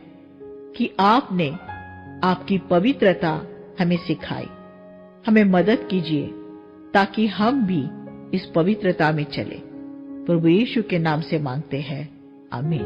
कि आपने आपकी पवित्रता हमें सिखाई। हमें मदद कीजिए ताकि हम भी इस पवित्रता में चले। प्रभु यीशु के नाम से मांगते हैं, आमीन।